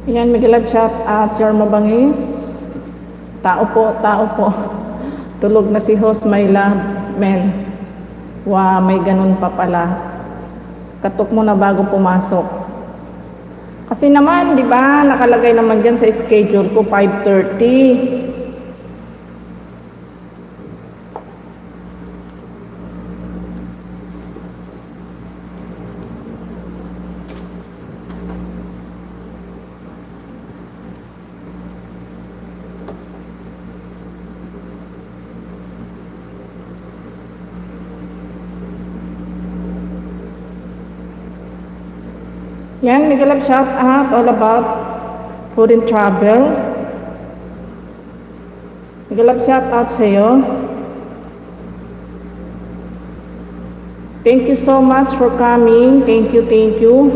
Ayan, Miguel shot at Sir Mabangis. Tao po, tao po. Tulog na si host, my love, men. Wow, may ganun pa pala. Katok mo na bago pumasok. Kasi naman, di ba, nakalagay naman dyan sa schedule ko, 5:30. Yan, Miguel shout out all about food and travel. Miguel shout out sa'yo. Thank you so much for coming. Thank you, thank you.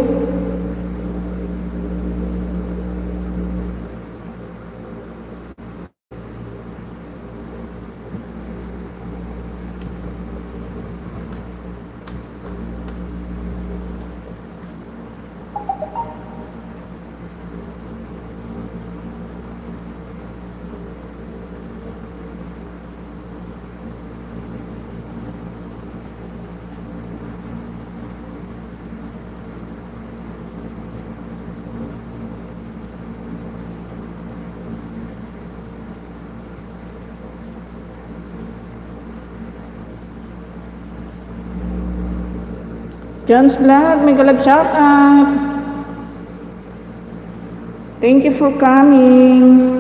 John's Vlog, Miguel shout out. Thank you for coming.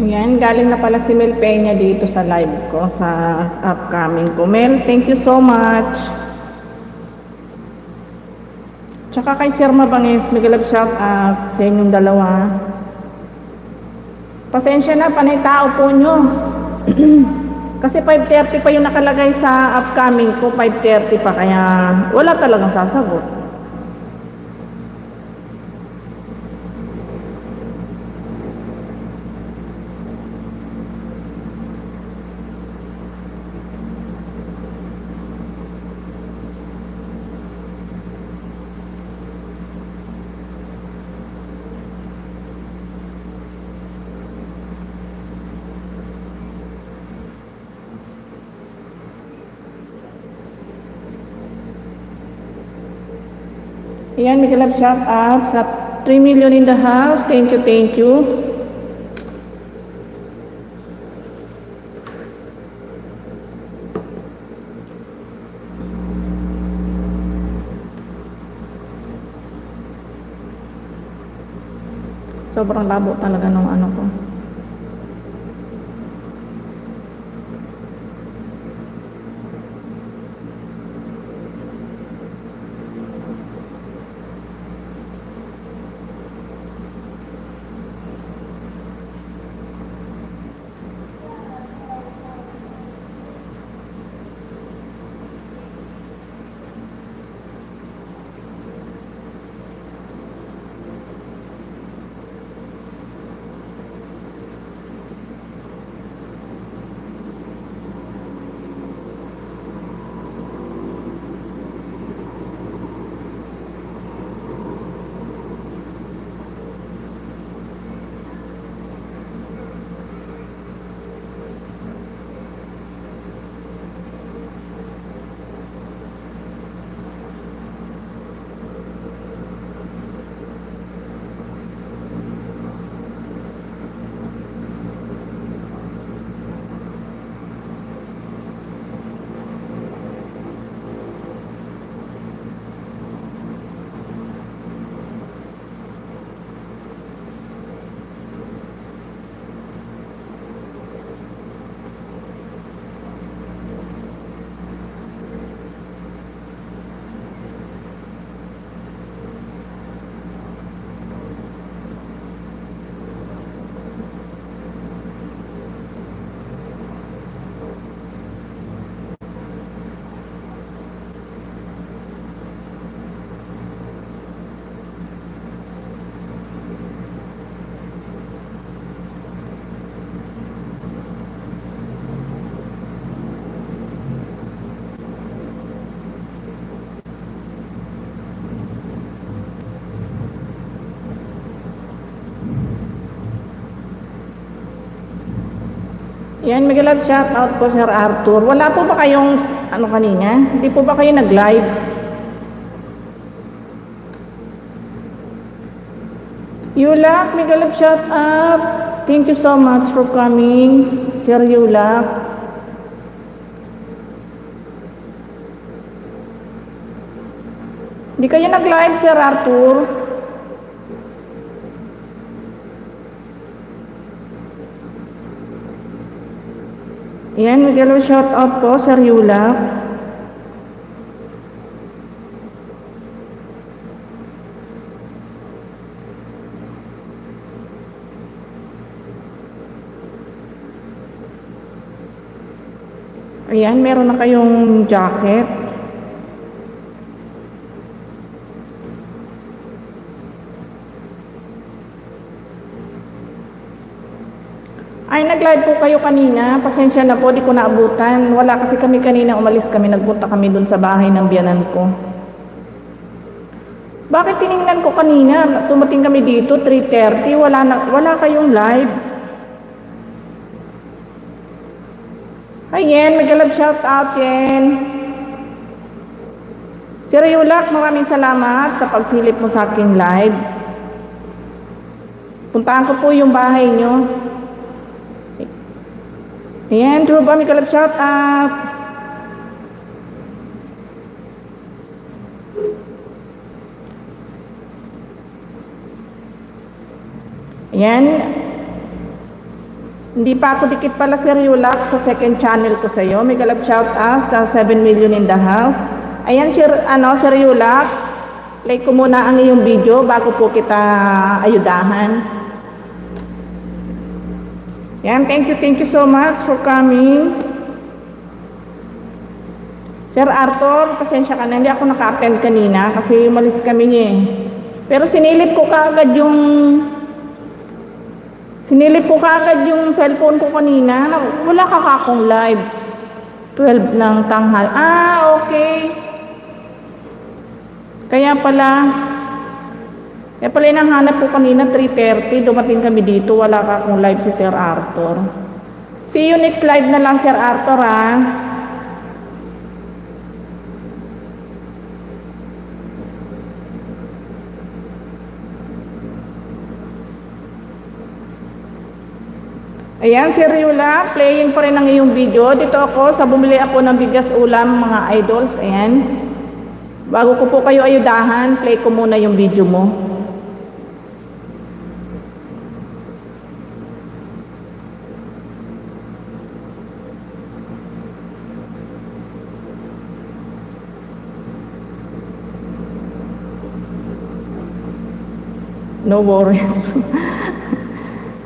Ayan, galing na pala si Mel Peña dito sa live ko, sa upcoming ko. Mel, thank you so much. Tsaka kay Sir Mabangis, Miguel shout out sa inyong dalawa. Pasensya na, panay tao po nyo. Kasi 5:30 pa yung nakalagay sa upcoming ko, 5:30 pa, kaya wala talagang sasagot. Ayan, Miguel shout out sa 3 million in the house. Thank you, thank you. Sobrang labo talaga ng ano ko. Yan, mega love shout out po Sir Arthur. Wala po ba kayong ano kanina? Hindi po ba kayo nag-live? Yulak, mega love shout out. Thank you so much for coming, Sir Yulak. Hindi kayo nag-live, Sir Arthur? Yan, mega shout out po, Sir Yulak. Ayan, meron na kayong jacket. Ay, nag-live po kayo kanina. Pasensya na po, di ko naabutan. Wala kasi kami kanina, umalis kami, nagpunta kami dun sa bahay ng biyanan ko. Bakit tiningnan ko kanina? Tumating kami dito, 3:30, wala kayong live. Ay, Yen, mag-love shout out, Yen. Sir Yulak, maraming salamat sa pagsilip mo sa aking live. Puntaan ko po yung bahay nyo. Ayan, true ba? May kalab shout out. Ayan. Hindi pa ako dikit pala Sir Yulak sa second channel ko sa iyo. May kalab shout out sa 7 million in the house. Ayan, Sir Yulak. Like ko muna ang iyong video bago po kita ayudahan. Yan, thank you so much for coming. Sir Arthur, pasensya ka na, hindi ako naka-attend kanina kasi umalis kami eh. Pero sinilip ko kaagad yung cellphone ko kanina. Wala ka kakong live. 12 ng tanghal. Ah, okay. Kaya pala inahanap ko kanina 3:30, dumating kami dito, wala ka akong live si Sir Arthur. See you next live na lang Sir Arthur ha. Ayan, Sir Yula, playing pa rin ang iyong video. Dito ako sa bumili ako ng bigas ulam mga idols. Ayan. Bago ko po kayo ayudahan, play ko muna yung video mo. No worries.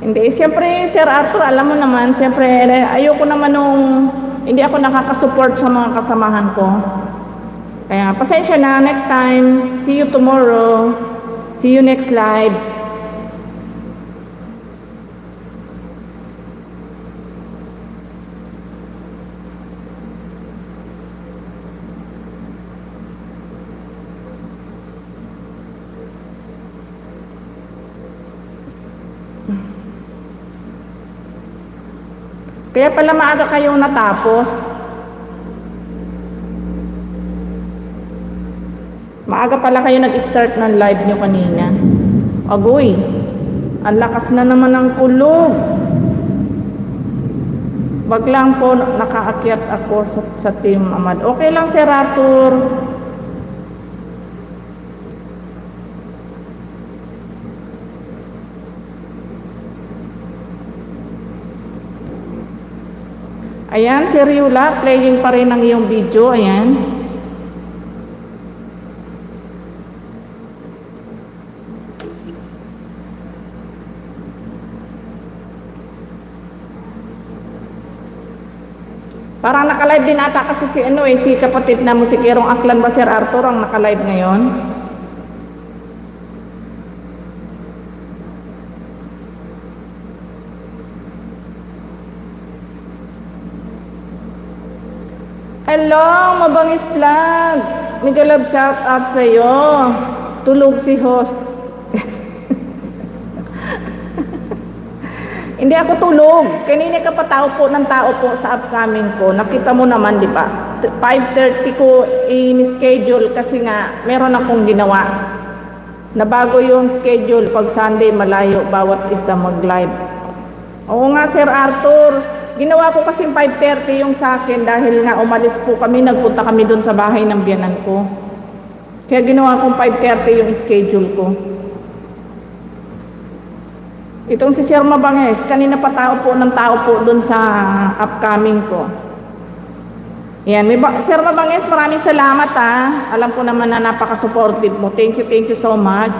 Hindi, siyempre Sir Arthur, alam mo naman, siyempre ayoko naman hindi ako nakakasupport sa mga kasamahan ko. Kaya pasensya na, next time. See you tomorrow. See you next live. Kaya pala maaga kayong natapos. Maaga pala kayo nag-start ng live nyo kanina. Agoy, ang lakas na naman ng kulog. Wag lang po nakaakyat ako sa Team Ahmad. Okay lang Sir Arthur. Ayan, Sir Yula, playing pa rin ang iyong video. Ayan. Parang naka-live din ata kasi si kapatid na musikerong Aklan ba Sir Arthur ang naka-live ngayon. Hello, Mabangis Vlog. Mega love shout out sa iyo. Tulog si host. Hindi ako tulog. Kanina ka pa tao po ng tao po sa upcoming ko. Nakita mo naman, di ba? 5:30 ko in-schedule kasi nga meron akong ginawa. Nabago yung schedule pag Sunday malayo bawat isa mag-live. Oo nga Sir Arthur, ginawa ko kasi 5:30 yung sa akin dahil nga umalis po kami, nagpunta kami doon sa bahay ng biyanan ko. Kaya ginawa kong 5:30 yung schedule ko. Itong si Sir Mabanges, kanina pa tao po ng tao po doon sa upcoming ko. Yan, Sir Mabanges, maraming salamat ha. Alam ko naman na napaka-supportive mo. Thank you so much.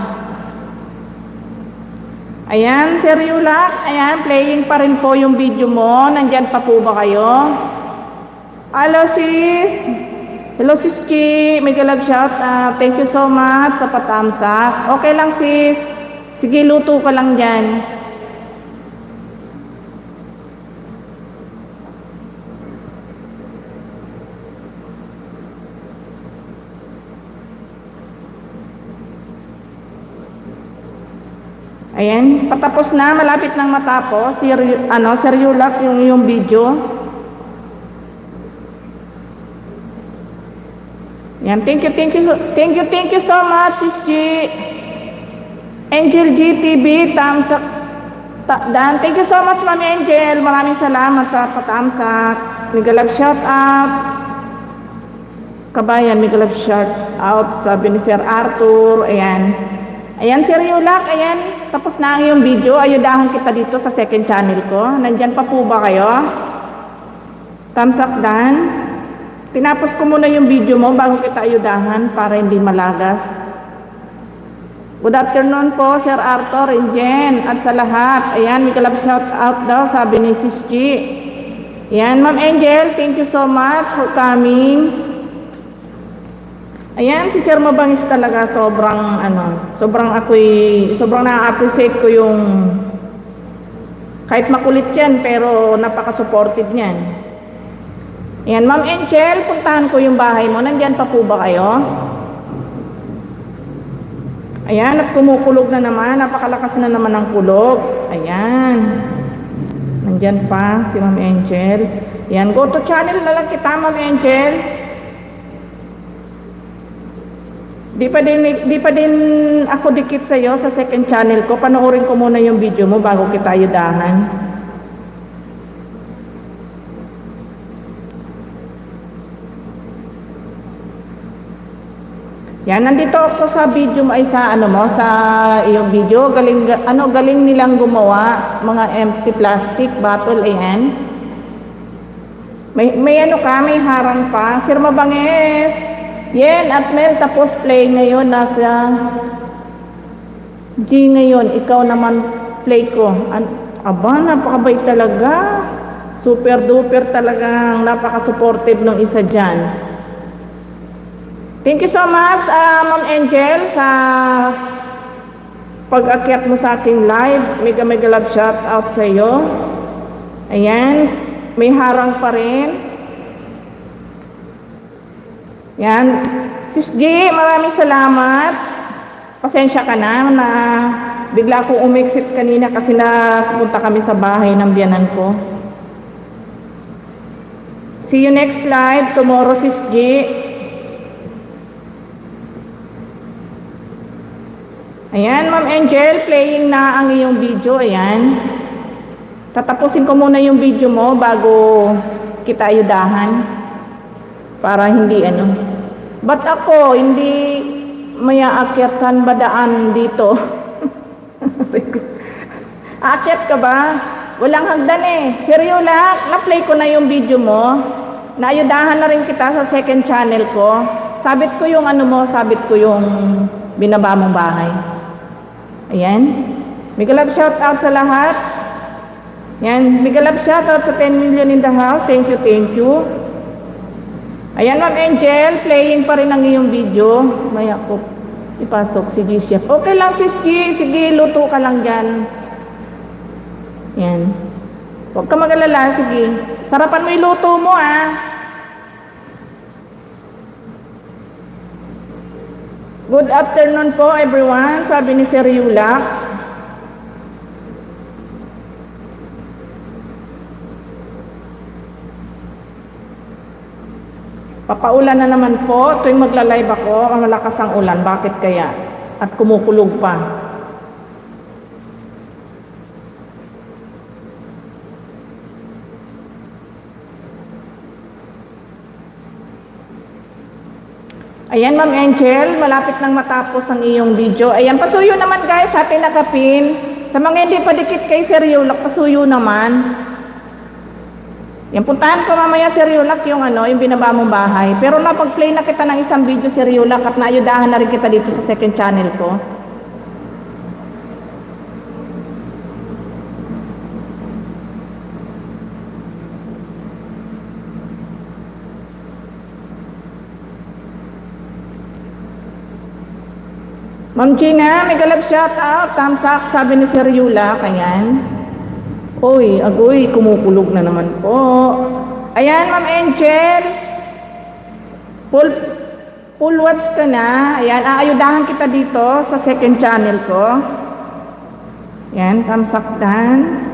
Ayan, Sir Yulak, ayan, playing pa rin po yung video mo. Nandyan pa po ba kayo? Hello sis. Hello sis Chi, mega love shout. Thank you so much sa patamsak. Okay lang sis. Sige, luto ka lang dyan. Ayan, patapos na, malapit nang matapos. Sir Yulak, yung video. Ayan, thank you so much, Sis G. Angel GTV, thumbs up. Dan, thank you so much, Mami Angel. Maraming salamat sa patamsak. Mega love shout out. Kabayan, mega love shout out. Sabi ni Sir Arthur, ayan. Ayan, Sir Yulak, ayan, tapos na ang iyong video. Ayudahan kita dito sa second channel ko. Nandyan pa po ba kayo? Thumbs up dan. Tinapos ko muna yung video mo bago kita ayudahan para hindi malagas. Good afternoon po, Sir Arthur and Jen, at sa lahat. Ayan, may kalab shout out daw, sabi ni Sis G. Ayan, Ma'am Angel, thank you so much for coming. Ayan, si Sir Mabangis talaga sobrang sobrang na-appreciate ko yung kahit makulit yan pero napaka-supportive niyan. Ayan, Ma'am Angel, puntahan ko yung bahay mo. Nandyan pa po ba kayo? Ayan, at kumukulog na naman. Napakalakas na naman ang kulog. Ayan. Nandyan pa si Ma'am Angel. Ayan, go to channel na lang kita, Ma'am Angel. Di pa din ako dikit sa iyo sa second channel ko. Panoorin ko muna yung video mo bago kita ayudahan. Yan, nandito ako sa video mo ay sa sa iyong video. Galing nilang gumawa mga empty plastic bottle, ayan. May may harang pa. Sir Mabanges. Yen at Mel, tapos play ngayon, nasa G ngayon, ikaw naman play ko. Aba, napakabait talaga. Super duper talagang napaka-supportive ng isa dyan. Thank you so much, Ma'am Angel, sa pag-akyat mo sa aking live. Mega love shout out sa iyo. Ayan, may harang pa rin. Yan. Sis G, maraming salamat. Pasensya ka na bigla akong umexit kanina kasi pupunta kami sa bahay ng biyanan ko. See you next live tomorrow, Sis G. Ayan, Ma'am Angel, playing na ang iyong video. Ayan. Tatapusin ko muna yung video mo bago kita ayudahan. Para hindi Ba't ako hindi maya akyat, saan ba daan dito? Akyat ka ba? Walang hagdan Sir Yulak, na-play ko na yung video mo. Naayudahan na rin kita sa second channel ko. Sabit ko yung sabit ko yung binaba mong bahay. Ayan. Mega love shout out sa lahat. Yan, mega love shout out sa 10 million in the house. Thank you. Ayan, Ma'am Angel, playing pa rin ang iyong video. Maya ko ipasok si G-Chef. Okay lang, Sis G. Sige, luto ka lang dyan. Yan. Huwag ka mag-alala, sige. Sarapan mo yung luto mo, Good afternoon po, everyone. Sabi ni Sir Yulak. Papaulan na naman po. Tuwing magla-live ako, malakas ang ulan. Bakit kaya? At kumukulog pa. Ayan, Ma'am Angel, malapit nang matapos ang iyong video. Ayan, pasuyo naman guys, atin nakapin. Sa mga hindi pa dikit kay Sir Yulak, pasuyo naman. Yan, puntahan ko mamaya Sir Yulak yung yung binaba mong bahay. Pero napag-play na kita ng isang video Sir Yulak at naayudahan na rin kita dito sa second channel ko. Ma'am Gina, may galab shout out. Thumbs up, sabi ni Sir Yulak. Ayan. Uy, agoy, kumukulog na naman po. Ayan, Ma'am Angel. Full watch ka na. Ayan, aayudahan kita dito sa second channel ko. Ayan, thumbs up dan.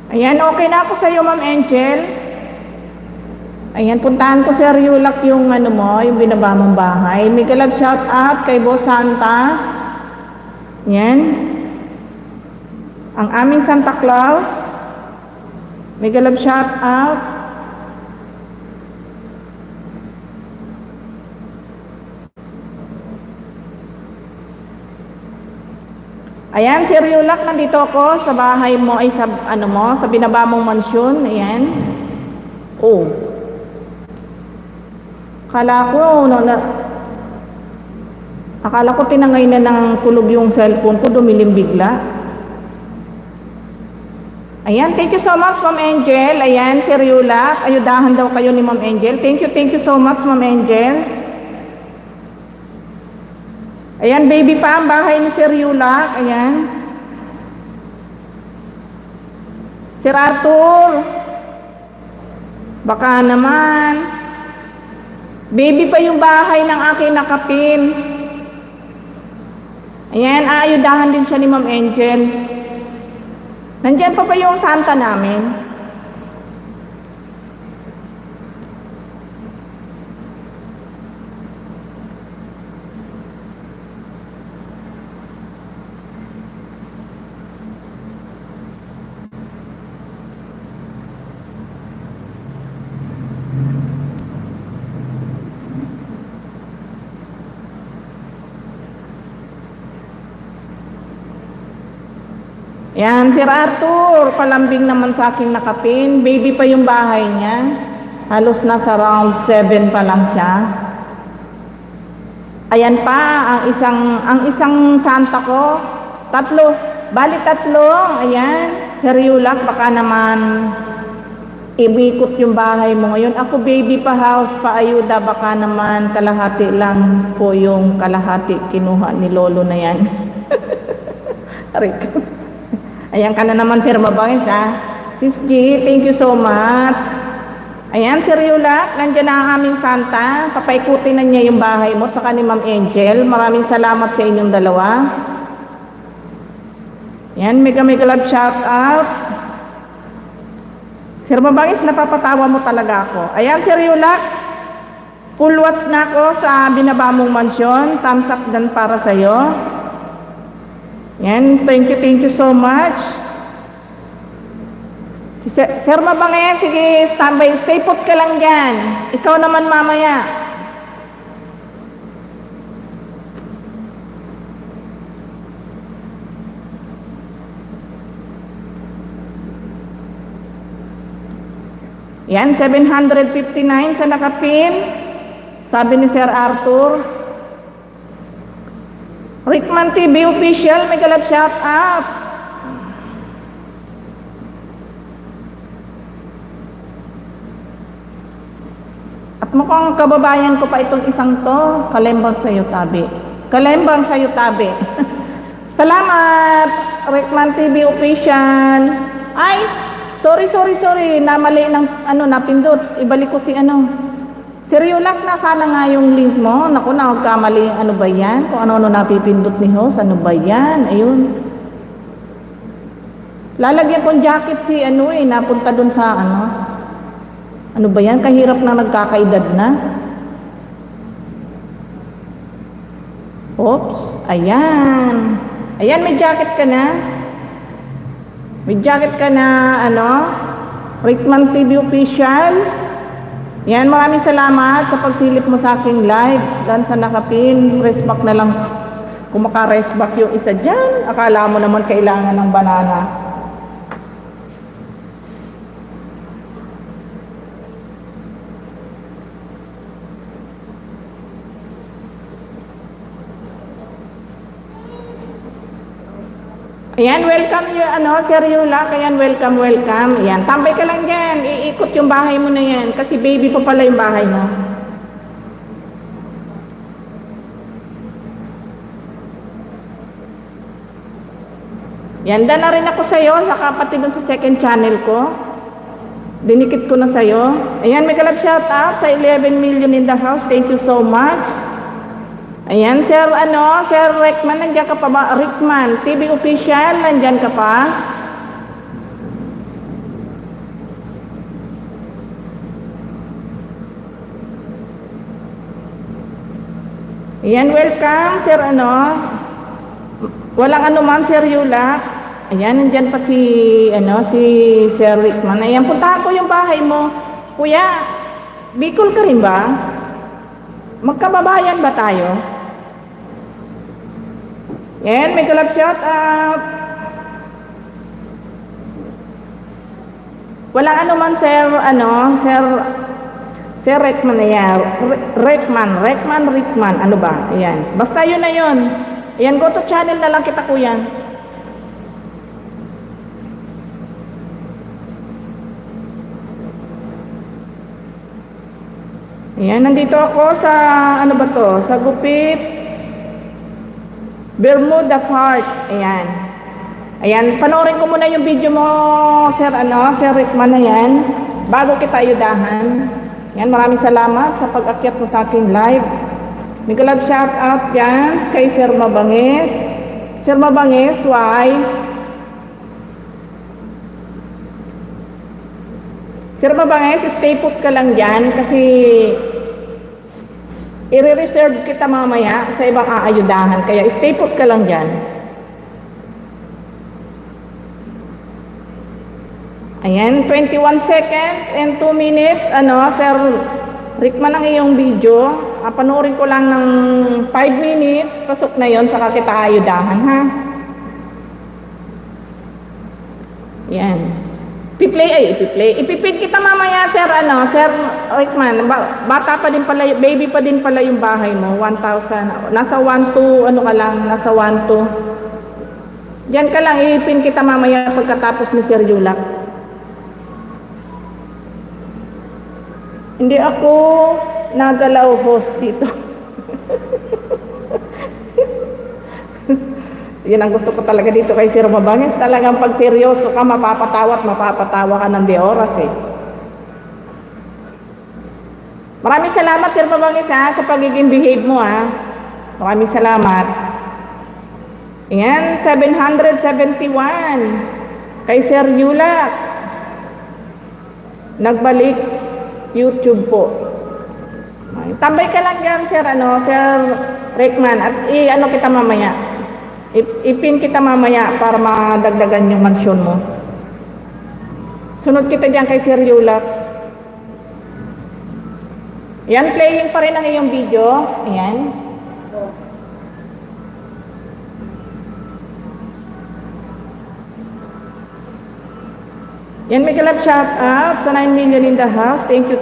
Ayan, okay na ako sa iyo, Ma'am Angel. Ayan, puntahan ko Sir Yulak yung yung binaba mong bahay. May galab shout out kay Boss Santa. Ayan. Ang aming Santa Claus. May galab shout out. Ayan, Sir Yulak, nandito ako sa bahay mo, ay sa, sa binaba mong mansyon. Ayan. Oh. Akala ko tinangay na ng kulog yung cellphone ko, dumilim bigla. Ayan, thank you so much, Ma'am Angel. Ayan, Sir Yulak, ayudahan daw kayo ni Ma'am Angel. Thank you so much, Ma'am Angel. Ayan, baby pa ang bahay ni Sir Yulak. Ayan. Sir Arthur. Baka naman. Baby pa yung bahay ng aking nakapin. Ayan, aayudahan din siya ni Ma'am Angel. Nandyan pa yung Santa namin. Yan, Sir Arthur, palambing naman sa aking nakapin. Baby pa yung bahay niya. Halos nasa round 7 pa lang siya. Ayan pa, ang isang Santa ko. Tatlo. Ayan, Sir Yulak, baka naman ibikot yung bahay mo ngayon. Ako baby pa house, paayuda, baka naman kalahati lang po yung kalahati kinuha ni Lolo na yan. Rico. Ayan ka na naman, Sir Mabangis, ha? Sis G, thank you so much. Ayan, Sir Yulak, nandiyan na ang aming Santa. Papaikutin na niya yung bahay mo, tsaka ni Ma'am Angel. Maraming salamat sa inyong dalawa. Ayan, mega love shout out. Sir Mabangis, napapatawa mo talaga ako. Ayan, Sir Yulak, full watch na ako sa binaba mong mansyon. Thumbs up dan para sa'yo. Yan, thank you so much. Si Sir Mabangis, sige, standby, stay put ka lang dyan. Ikaw naman mamaya. Yan, 759 sa nakapin. Sabi ni Sir Arthur. Rickman TV official, may galap shout out. At mukhang kababayan ko pa itong isang to, kalembot sa iyo, tabi. Kalembang sa'yo, tabi. Salamat, Rekman TV official. Ay, sorry. Namali ng napindot. Ibalik ko si Si Riolac, na sana nga yung link mo. Naku, nakagkamali. Ano ba yan? Kung ano napipindot ni host. Ano ba yan? Ayun. Lalagyan kong jacket si napunta dun sa Ano ba yan? Kahirap na nagkakaedad na. Oops. Ayan. Ayan, may jacket ka na. May jacket ka na, Rickman TV official. Yan, maraming salamat sa pagsilip mo sa aking live. Dan sa nakapin, rest back na lang. Kung maka-rest back yung isa dyan, akala mo naman kailangan ng banana. Ayan, welcome yung Sir Riolac. Ayan, welcome. Ayan, tambay ka lang dyan. Iikot yung bahay mo na yan. Kasi baby pa pala yung bahay mo. Yan, na rin ako sa'yo. Saka pati dun sa second channel ko. Dinikit ko na sa'yo. Ayan, may kalab shout out sa 11 million in the house. Thank you so much. Ayan, Sir Rickman, nandiyan ka pa ba? Rickman TV official, nandiyan ka pa? Ayan, welcome, Sir Walang ma'am, Sir Riolac. Ayan, nandiyan pa si Sir Rickman. Ayan, puntahan ko yung bahay mo. Kuya, Bicol ka rin ba? Magkababayan ba tayo? Yan, may collab shout out. Walang man, Sir Rickman na yan. Rickman, ano ba? Ayan. Basta yun na yun. Ayan, go to channel na lang kita, kuya. Ayan, nandito ako sa, sa Gupit Bermuda Park. Ayan. Ayan, panoorin ko muna yung video mo, Sir Rickman na yan, bago kita ayudahan. Ayan, maraming salamat sa pag-akyat mo sa aking live. May collab shout out yan kay Sir Mabangis. Sir Mabangis, why? Sir Mabangis, stay put ka lang dyan kasi i-reserve kita mamaya sa ibang aayudahan. Kaya stay put ka lang dyan. Ayan, 21 seconds and 2 minutes. Sir Rickman, ang iyong video. Panoorin ko lang ng 5 minutes. Pasok na yon, saka kita aayudahan, ha? Ayan. Ipipin kita mamaya, Sir Rickman. Bata pa din pala, baby pa din pala yung bahay mo. 1,000. Nasa 1,2, ka lang, nasa 1,2. Diyan ka lang, ipipin kita mamaya pagkatapos ni Sir Riolac. Hindi ako nagalaw host dito. Yan ang gusto ko talaga dito kay Sir Mabangis. Talagang pag seryoso ka, mapapatawa ka ng di oras eh. Maraming salamat, Sir Mabangis, sa pagiging behave mo, ha. Maraming salamat. Ayan, 771 kay Sir Riolac. Nagbalik YouTube po. Tambay ka lang dyan, Sir Rickman, at kita mamaya. Ipin kita mamaya para madagdagan yung mansyon mo. Sunod kita dyan kay Sir Riolac. Yan, playing pa rin ang iyong video. Ayan. Yan, may kalab shout out sa 9 million in the house. Thank you.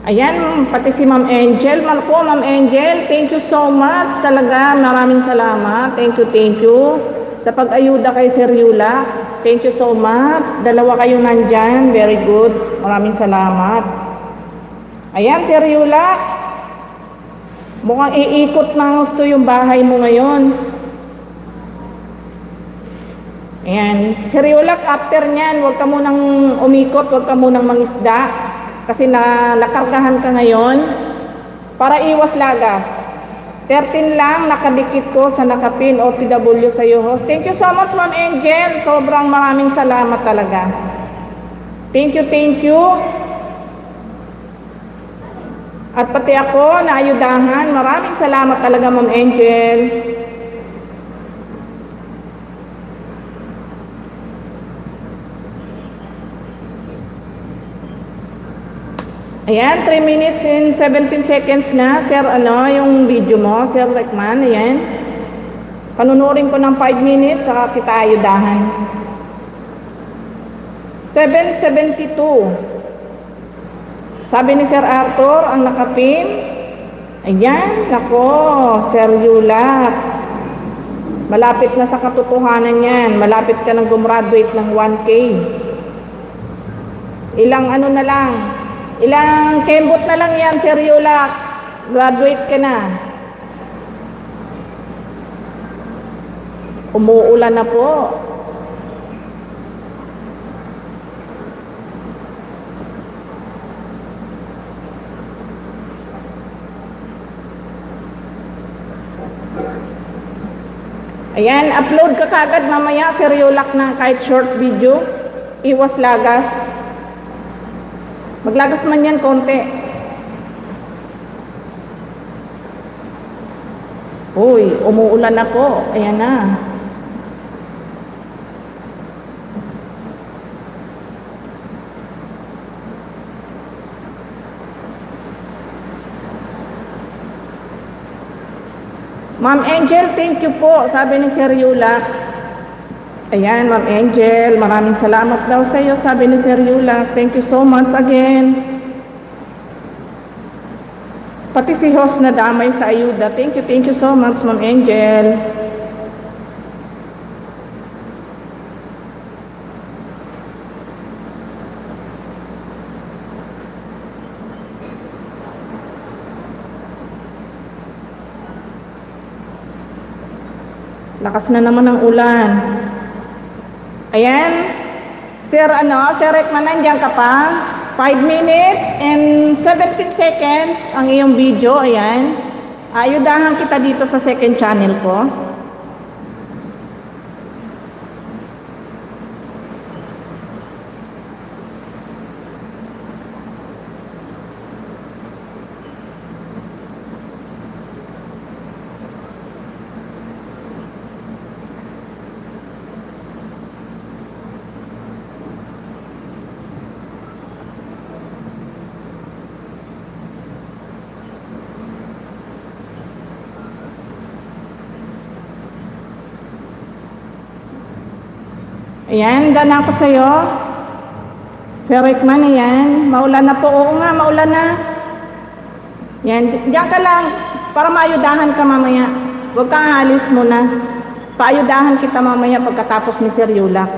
Ayan, pati si Ma'am Angel. Ma'am Angel, thank you so much. Talaga, maraming salamat. Thank you. sa pag-ayuda kay Sir Yula. Thank you so much. Dalawa kayo nandyan. Very good. Maraming salamat. Ayan, Sir Yula. Mukhang iikot na gusto yung bahay mo ngayon. Ayan. Sir Yula, after nyan, huwag ka munang umikot, huwag ka munang mangisda. Kasi nakargahan ka ngayon. Para iwas lagas. 13 lang nakadikit ko sa nakapin OTW sa iyo host. Thank you so much, Ma'am Angel. Sobrang maraming salamat talaga. Thank you, thank you. At pati ako naayudahan. Maraming salamat talaga, Ma'am Angel. Ayan, 3 minutes and 17 seconds na, Sir, yung video mo, Sir Rekman, ayan. Panunurin ko ng 5 minutes, saka kita ayudahan. 7:72. Sabi ni Sir Arthur, ang nakapin. Ayan, nako, Sir Yula. Malapit na sa katotohanan yan. Malapit ka nang gumraduate ng 1K. Ilang na lang. Ilang kembot na lang yan, Sir Yula. Graduate ka na. Umuulan na po. Ayan, upload ka kagad mamaya, Sir Yulak, na kahit short video. Iwas lagas. Maglagas man yan konti. Uy, umuulan na po. Ayan na. Ma'am Angel, thank you po. Sabi ni Sir Yula. Ayan, Ma'am Angel, maraming salamat daw sa iyo, sabi ni Sir Yula. Thank you so much again. Pati si host na damay sa ayuda. Thank you so much, Ma'am Angel. Lakas na naman ang ulan. Ayan, Sir Ekman, nandiyan ka pa? 5 minutes and 17 seconds ang iyong video. Ayan, ayudahan kita dito sa second channel ko. Ayan, daan ako sa'yo. Sir Rickman, ayan. Maulan na po. Oo nga, maulan na. Ayan, diyan ka lang para maayudahan ka mamaya. Huwag kang alis muna. Paayudahan kita mamaya pagkatapos ni Sir Yula.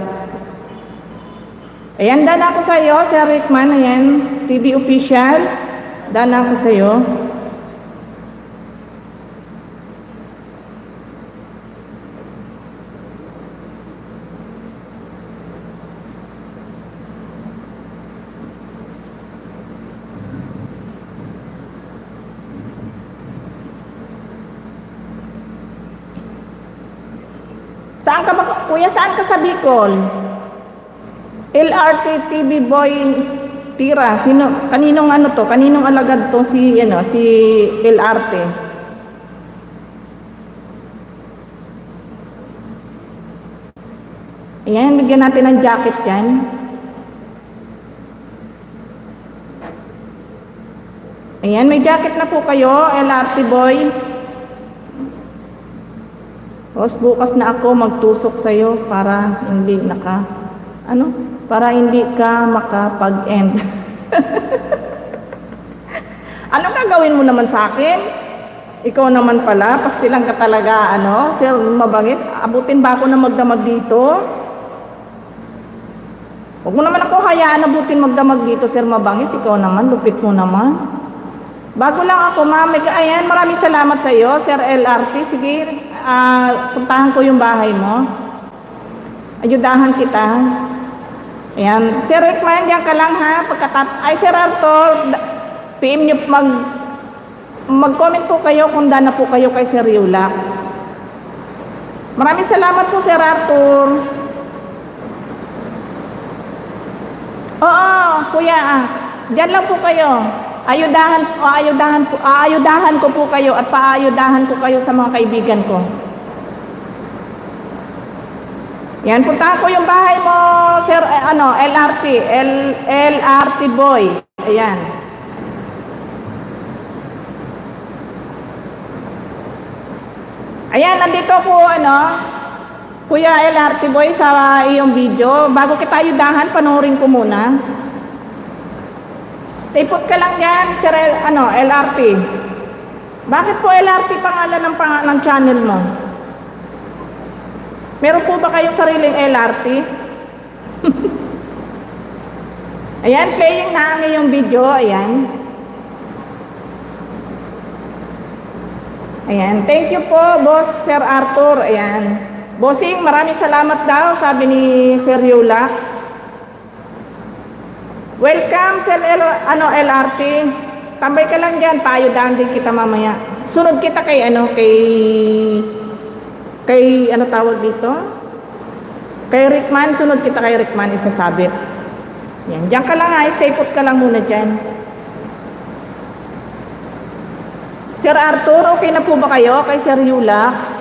Ayan, daan ako sa'yo, Sir Rickman. Ayan, TV official. Daan ako sa'yo. Saan ka ba, kuya, saan ka sa Bicol? LRT TV Boy Tira. Kaninong to? Kaninong alagad to si LRT? Ayan, bigyan natin ng jacket yan. Ayan, may jacket na po kayo, LRT Boy. Tapos bukas na ako magtusok sa'yo para hindi para hindi ka makapag-end. Anong gagawin mo naman sa akin? Ikaw naman pala, pastilan ka talaga, ano, Sir Mabangis. Abutin ba ako na magdamag dito? Huwag mo naman ako hayaan abutin magdamag dito, Sir Mabangis. Ikaw naman, lupit mo naman. Bago lang ako, ma'am. Ayan, maraming salamat sa iyo, Sir LRT. Sige, puntahan ko yung bahay mo. Ayudahan kita. Ayan. Sir Rickman, diyan ka lang ha. Ay, Sir Arthur, PM nyo, mag-comment po kayo kung dana po kayo kay Sir Yulak. Maraming salamat po, Sir Arthur. Oo, kuya, diyan lang po kayo. Aayudahan ko po kayo at paayudahan ko kayo sa mga kaibigan ko. Yan, puntahan ko yung bahay mo, Sir, LRT boy. Ayan. Ayan, nandito po, Kuya LRT boy sa iyong video. Bago kita ayudahan, panoorin ko muna. Stay put ka lang yan, Sir LRT. Bakit po LRT pangalan ng channel mo? Meron po ba kayong sariling LRT? Ayan, playing na ang iyong video. Ayan. Ayan, thank you po, Boss Sir Arthur. Ayan. Bossing, maraming salamat daw, sabi ni Sir Yulak. Welcome, Sir LRT. Tambay ka lang dyan, paayudahan din kita mamaya. Sunod kita kay tawag dito? Kay Rickman, sunod kita kay Rickman, isasabit. Yan, dyan ka lang ha, stay put ka lang muna dyan. Sir Arthur, okay na po ba kayo kay Sir Yulak?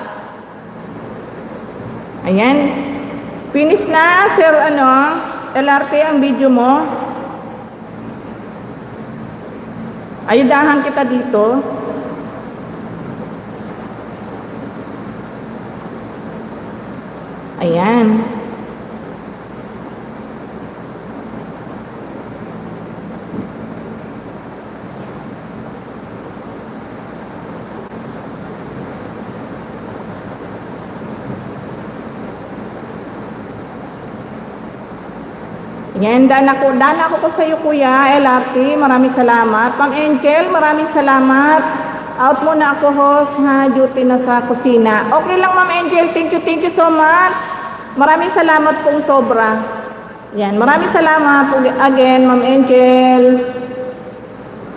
Ayan. Finish na, Sir LRT ang video mo. Ayudahan kita dito. Ayan. Yan, dana ko po sa iyo, Kuya LRT. Maraming salamat. Ma'am Angel, maraming salamat. Out muna ako, host, ha. Duty na sa kusina. Okay lang, Ma'am Angel. Thank you so much. Maraming salamat pong sobra. Yan, maraming salamat again, Ma'am Angel.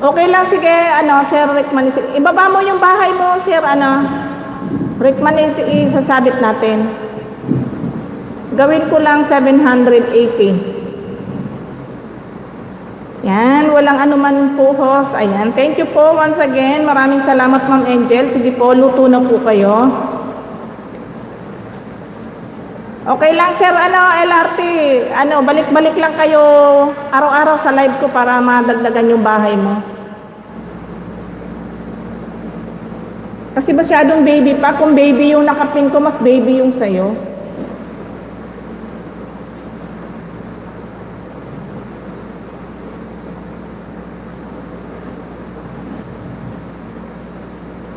Okay lang, sige, Sir Rickman. Ibaba mo yung bahay mo, Sir, Rickman, isasabit natin. Gawin ko lang 780. Yan, walang anuman po, host. Ayan, thank you po once again. Maraming salamat, Ma'am Angel. Sige po, luto na po kayo. Okay lang, Sir, LRT. Balik-balik lang kayo araw-araw sa live ko para madagdagan yung bahay mo. Kasi masyadong baby pa. Kung baby yung nakapin ko, mas baby yung sayo.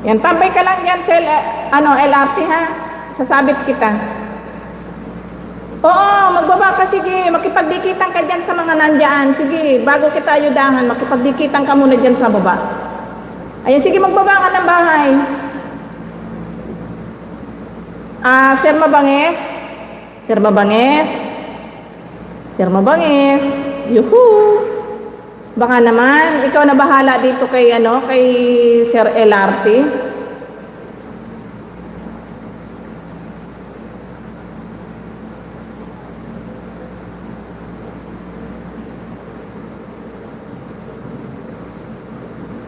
Yan, tambay ka lang yan, LRT ha. Sasabit kita. Oo, magbaba ka, sige. Makipagdikitan ka dyan sa mga nandyan. Sige, bago kita ayudahan, makipagdikitan ka muna dyan sa baba. Ayan, sige, magbaba ka ng bahay. Sir Mabangis. Sir Mabangis. Sir Mabangis. Yuhuu. Baka naman, ikaw na bahala dito kay Sir LRT.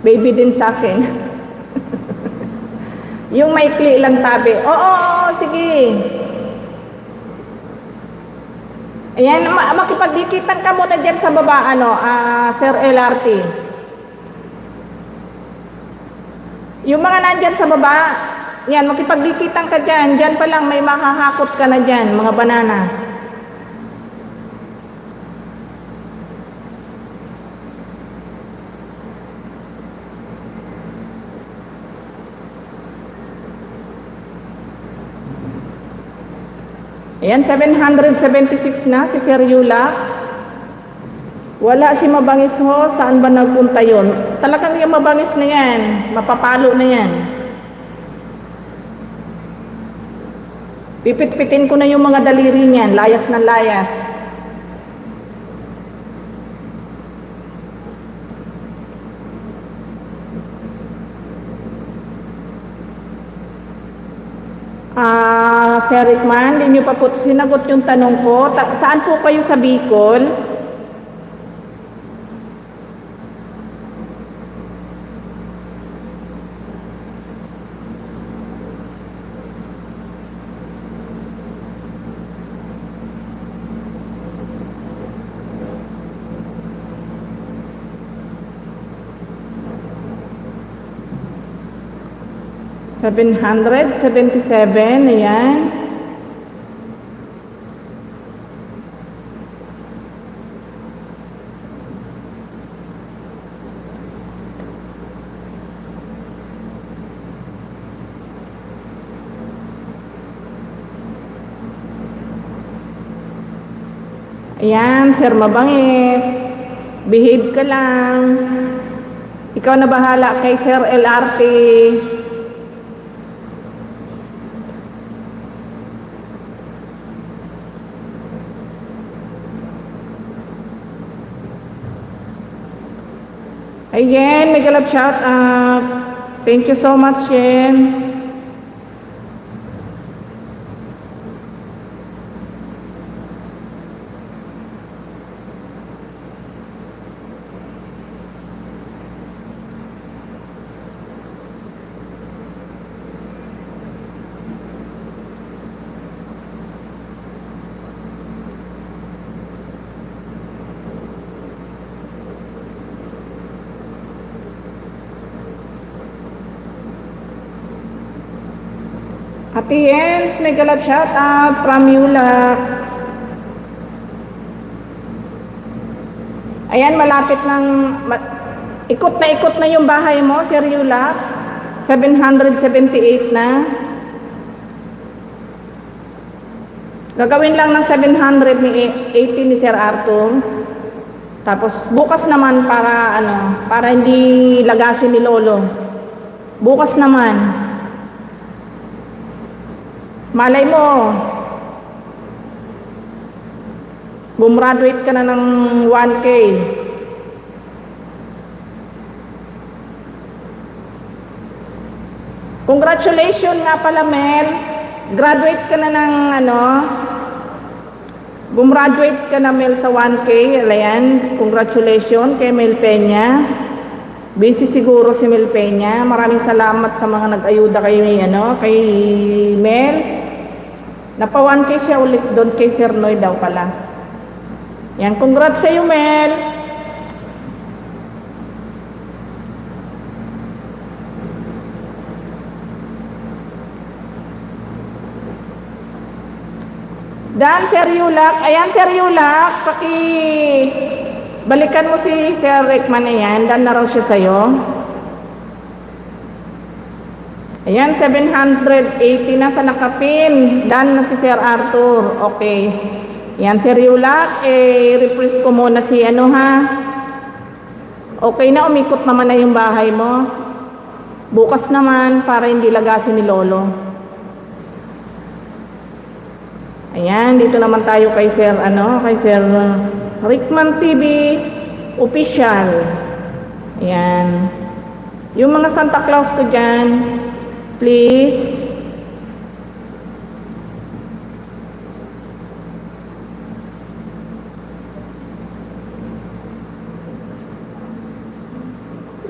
Baby din sa akin. Yung maikli lang tabi. Oo, sige. Ayan, makipagdikitan ka muna dyan sa baba, Sir LRT. Yung mga nandyan sa baba, yan, makipagdikitan ka dyan. Dyan pa lang, may makahakot ka na dyan, mga banana. Ayan, 776 na si Sir Yula. Wala si Mabangis ho. Saan ba nagpunta yun? Talagang yung Mabangis na yan. Mapapalo na yan. Pipit-pitin ko na yung mga daliri niyan. Layas na layas. Sir Rickman, hindi nyo pa po sinagot yung tanong ko. Saan po kayo sa Bicol? $777, ayan. Ayan, Sir Mabangis. Behave ka lang. Ikaw na bahala kay Sir LRT. Ayan, mega love shout out. Thank you so much, Yen. Ate Jens, mega love shout out from Yulak. Ayan, malapit ng ikot na yung bahay mo, Sir Yulak. 778 na. Gagawin lang ng 780 ni Sir Arthur. Tapos bukas naman para hindi lagasin ni Lolo. Bukas naman. Malay mo, gumraduate ka na ng 1K. Congratulations nga pala, Mel. Graduate ka na ng gumraduate ka na, Mel, sa 1K. Ayan, congratulations kay Mel Peña. Busy siguro si Mel Peña. Maraming salamat sa mga nag-ayuda kay Mel. Napa 1K siya ulit doon kay Sir Noy daw pala. Yan, congrats sa iyo, Mel. Dan, Sir Yulak. Ayan, Sir Yulak, balikan mo si Sir Rickman na yan. Dan na raw siya sa'yo. Ayan, 780 na sa nakapin. Dan na si Sir Arthur. Okay. Ayan, Sir Yulak. Refresh ko muna si Okay na, umikot naman na yung bahay mo. Bukas naman para hindi lagasin ni Lolo. Ayan, dito naman tayo kay Sir Rickman TV official. Ayan. Yung mga Santa Claus ko dyan, please.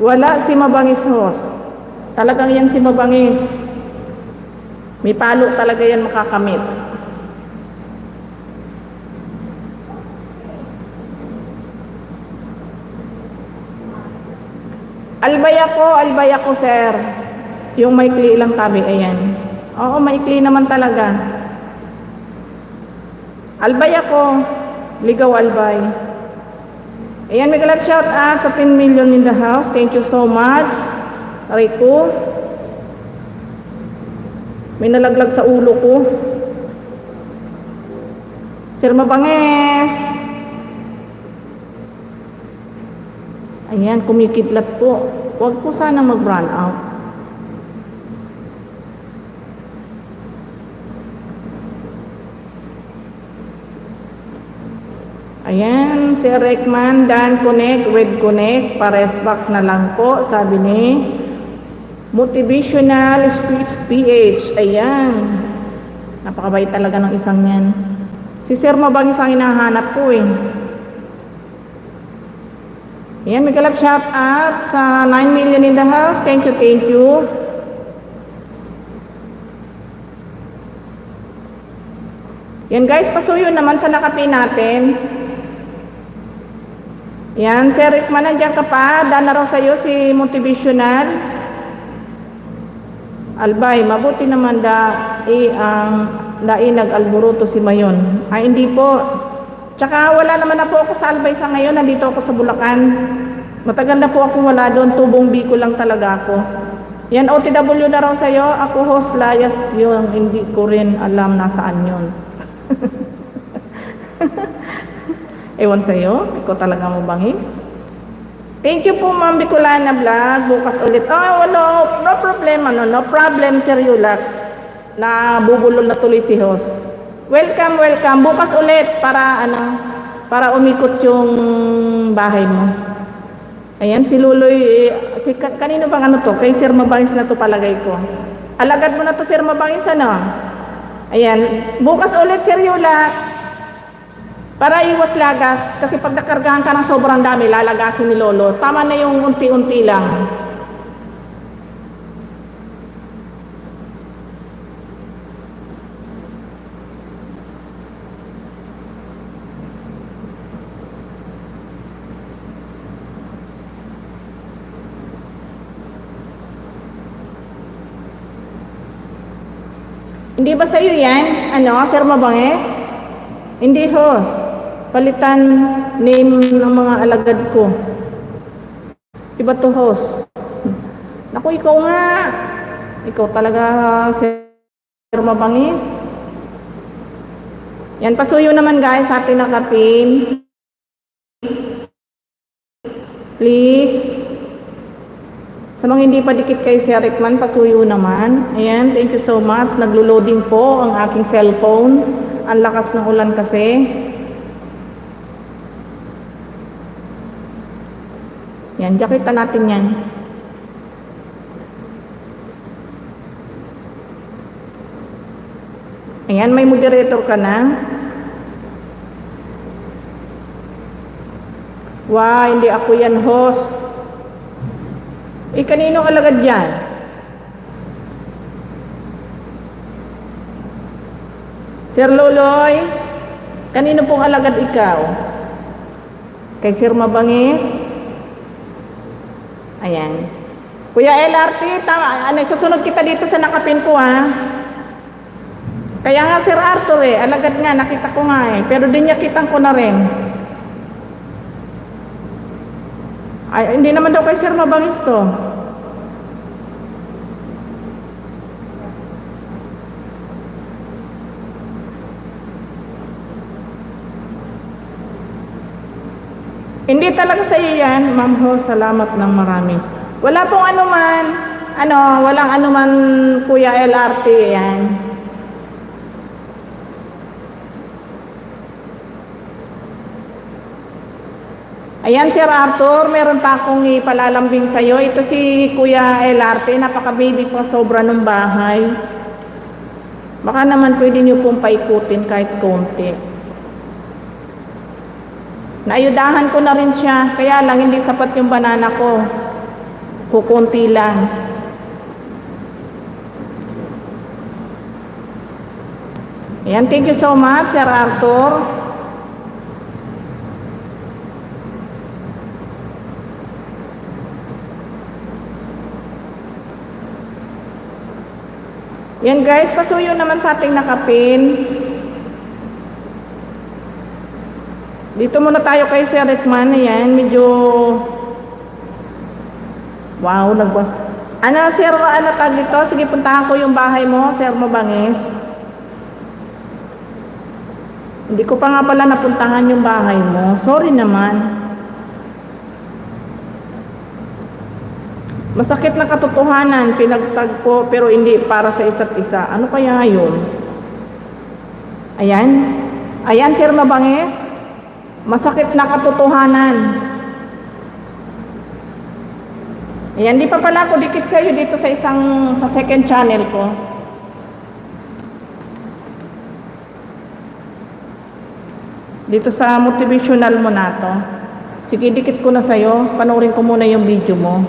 Wala si Mabangis host. Talagang yan si Mabangis. May palo talaga yan makakamit. Albaya ko, sir. Yung maikli lang tabi, ayan. Oo, maikli naman talaga. Albaya ko, ligaw albay. Ayan, may galap shout out sa 10 million in the house. Thank you so much. Rico. May nalaglag sa ulo ko. Sir Mabangis. Ayan, kumikidlat po. Huwag po sana mag-run out. Ayan, si Rekman, Dan Connect with Connect, pares back na lang po, sabi ni Motivational Speech PH. Ayan, napakabait talaga ng isang yan. Si Sir Mabangis ang hinahanap ko eh. Ayan, may kalap shout out sa 9 million in the house. Thank you, thank you. Yan guys, pasuyo naman sa nakapi natin. Yan, Sir Rickman, nandiyan ka pa. Dana raw sa'yo si Motivational. Albay, mabuti naman ang dainag alburuto si Mayon. Ay, hindi po. Tsaka wala naman na po ako sa Albay sa ngayon. Nandito ako sa Bulacan. Matagal na po ako wala doon. Tubong Bicol lang talaga ako. Yan, OTW na raw sa'yo. Ako host, layas yun. Hindi ko rin alam nasaan yun. Ewan sa'yo, ikaw talaga Mabangis. Thank you po Ma'am Bicolana Vlog. Bukas ulit. No problem, no problem Sir Yulak. Na bubulol na tuloy si host. Welcome. Bukas ulit para umikot yung bahay mo. Ayan, si Luloy, kanino bang to? Kay Sir Mabangis na to palagay ko. Alagad mo na to Sir Mabangis, ano? Ayan, bukas ulit Sir Yulak. Para iwas lagas, kasi pag nakargahan ka ng sobrang dami, lalagasin ni Lolo. Tama na yung unti-unti lang. Hindi ba sa'yo yan? Sir Mabangis? Hindi host. Palitan name ng mga alagad ko. Iba to host. Naku, ikaw nga. Ikaw talaga, Sir Mabangis. Yan, pasuyo naman guys sa ating nakapin. Please. Sa mga hindi pa dikit kay Sir Rickman, pasuyo naman. Ayan, thank you so much. Naglo-loading po ang aking cellphone. Ang lakas ng ulan kasi. Yan, jacketa natin yan. Ayan, may moderator ka na. Wow, hindi ako yan host. Kaninong alagad yan? Sir Loloy, kanino pong alagad ikaw? Kay Sir Mabangis? Ayan. Kuya LRT, susunod kita dito sa nakapin ko ha. Kaya nga Sir Arthur alagad nga, nakita ko nga pero dinyakitan ko na rin. Ay, hindi naman daw kay Sir Mabangis to. Hindi talaga sa iyo yan, Ma'am Ho, salamat ng marami. Wala pong walang anuman Kuya LRT yan. Ayan Sir Arthur, meron pa akong ipalalambing sa iyo. Ito si Kuya LRT, napaka-baby pa sobra ng bahay. Baka naman pwede niyo pong paikutin kahit konti. Naayudahan ko na rin siya, kaya lang hindi sapat yung banana ko. Kukunti lang. Ayan, thank you so much, Sir Arthur. Yan guys, pasuyo naman sa ating nakapin. Dito muna tayo kay Sir Rickman. Ayan, medyo wow, Sir, tag dito? Sige, puntahan ko yung bahay mo, Sir Mabangis. Hindi ko pa nga pala napuntahan yung bahay mo. Sorry naman. Masakit na katotohanan, pinagtagpo pero hindi para sa isa't isa. Ano kaya yun? Ayan. Ayan, Sir Mabangis. Masakit na katotohanan. Ayan, di pa pala ako dikit sa'yo dito sa second channel ko. Dito sa motivational mo na to. Sige, dikit ko na sa'yo. Panoorin ko muna yung video mo.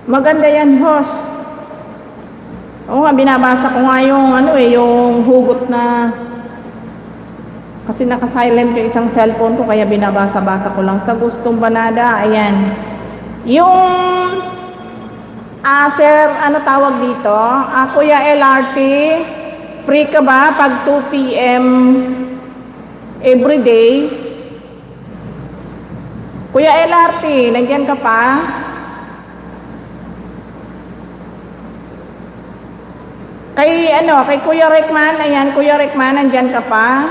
Maganda yan, host. Oo nga, binabasa ko nga yung yung hugot na kasi naka-silent yung isang cellphone ko kaya binabasa-basa ko lang sa gustong banada. Ayan. Yung sir, ano tawag dito? Kuya LRT, free ka ba pag 2 p.m. everyday? Kuya LRT, nandiyan ka pa? Kay Kuya Rickman, ayan, Kuya Rickman, nandyan ka pa.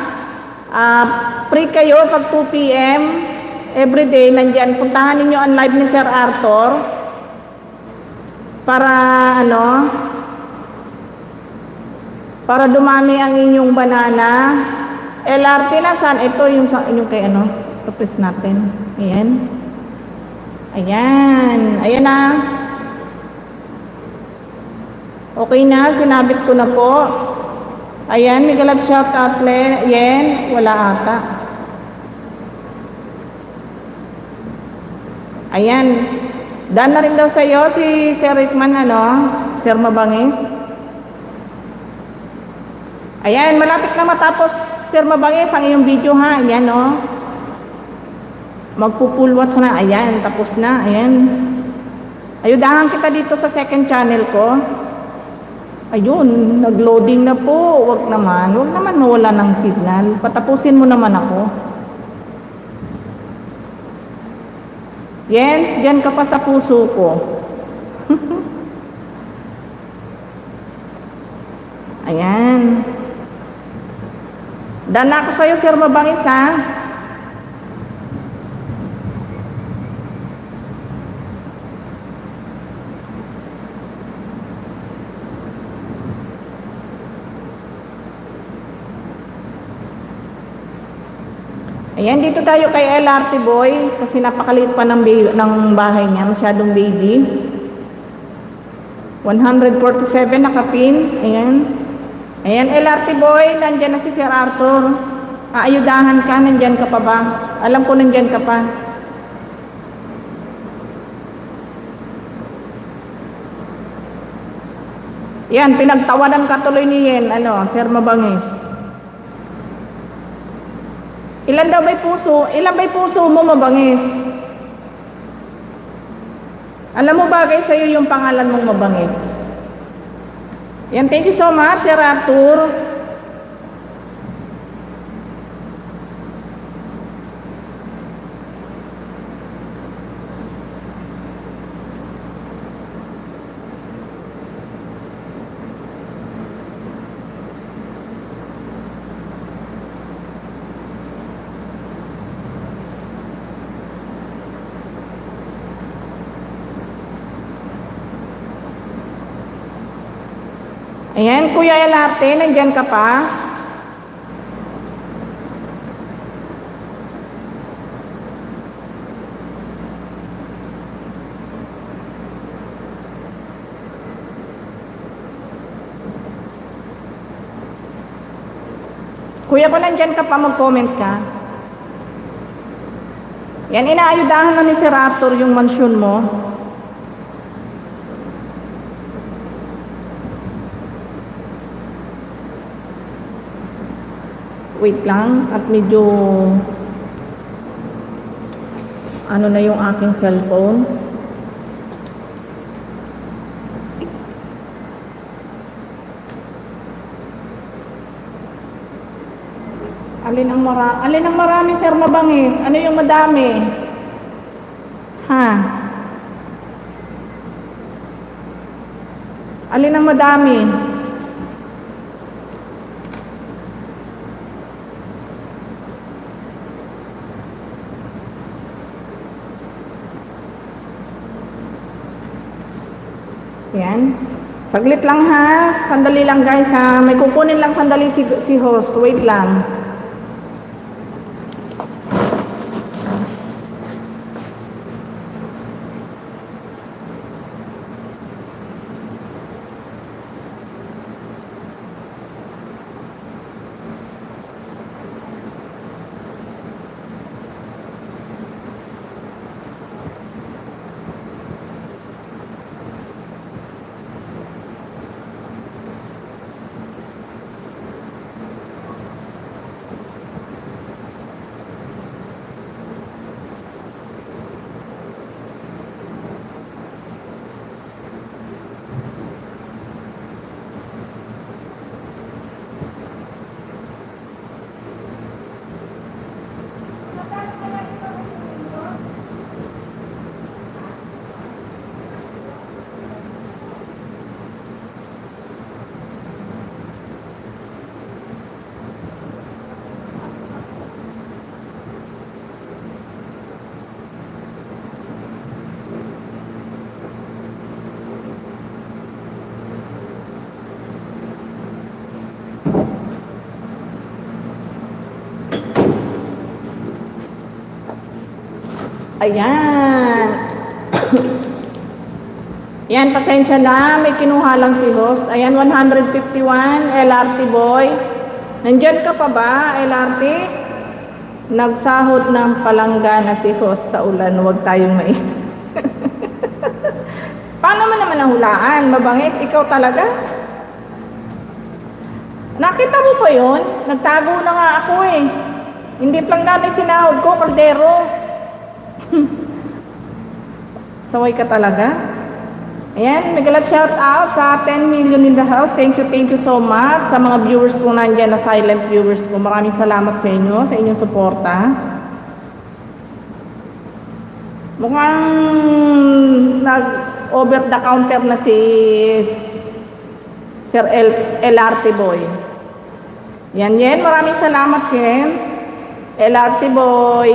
Free kayo pag 2 p.m. everyday, nandyan. Puntahan ninyo ang live ni Sir Arthur. Para, para dumami ang inyong banana. LRT na, saan? Ito yung kay press natin. Ayan. Ayan. Ayan na. Okay na, sinabit ko na po. Ayan, may galab shout out yen, wala ata. Ayan, done na rin daw sa'yo si Sir Rickman, Sir Mabangis. Ayan, malapit na matapos, Sir Mabangis, ang iyong video ha. Ayan, magpo-full watch na. Ayan, tapos na. Ayan. Ayudahan kita dito sa second channel ko. Ayun, nag-loading na po. Wag naman mawala ng signal. Patapusin mo naman ako. Yes, diyan ka pa sa puso ko. Ayan. Done na ako sa'yo, Sir Mabangis, ha? Ayan, dito tayo kay LRT Boy kasi napakaliit pa ng bahay niya, masyadong baby. 147 nakapin. Ayan. Ayan, LRT Boy, nandyan na si Sir Arthur. Aayudahan ka, nandyan ka pa ba? Alam ko nandyan ka pa. Yan, pinagtawanan ka tuloy ni Yen, Sir Mabangis. Ilan daw may puso? Ilan may puso mo, Mabangis? Alam mo bagay sa'yo yung pangalan mong Mabangis. Yan, thank you so much, Sir Arthur. Ayan, Kuya Elarte, nandyan ka pa? Kuya ko, nandyan ka pa, mag-comment ka. Yan, inaayudahan na ni Sir Arthur yung mansyon mo. Wait lang, at medyo na yung aking cellphone. Alin ang marami, Sir Mabangis? Ano yung madami? Ha? Alin ang madami? Yan. Saglit lang ha. Sandali lang guys ha. May kukunin lang sandali si host. Wait lang. Ayan. Yan, pasensya na. May kinuha lang si host. Ayan, 151, LRT boy. Nandyan ka pa ba, LRT? Nagsahod ng palangga na si host sa ulan. Huwag tayong mai. Paano mo naman nahulaan? Mabangis, ikaw talaga? Nakita mo pa yun? Nagtago na nga ako eh. Hindi lang natin sinahod ko, kaldero. Saway ka talaga. Ayan, magalat shout out sa 10 million in the house. Thank you so much sa mga viewers ko nandyan na silent viewers ko. Maraming salamat sa inyo, sa inyong suporta. Mukhang nag over the counter na si Sir LRT boy. Yan, maraming salamat Ken. LRT boy.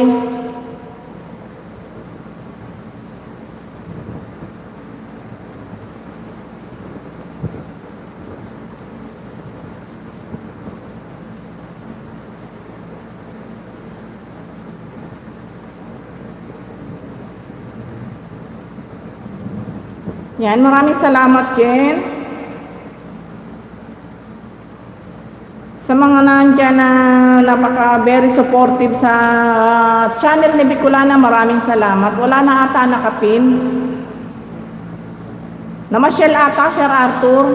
Yan, maraming salamat Jen. Sa mga nandyan na napaka very supportive sa channel ni Bicolana, maraming salamat. Wala na ata nakapin. Namasyal ata, Sir Arthur.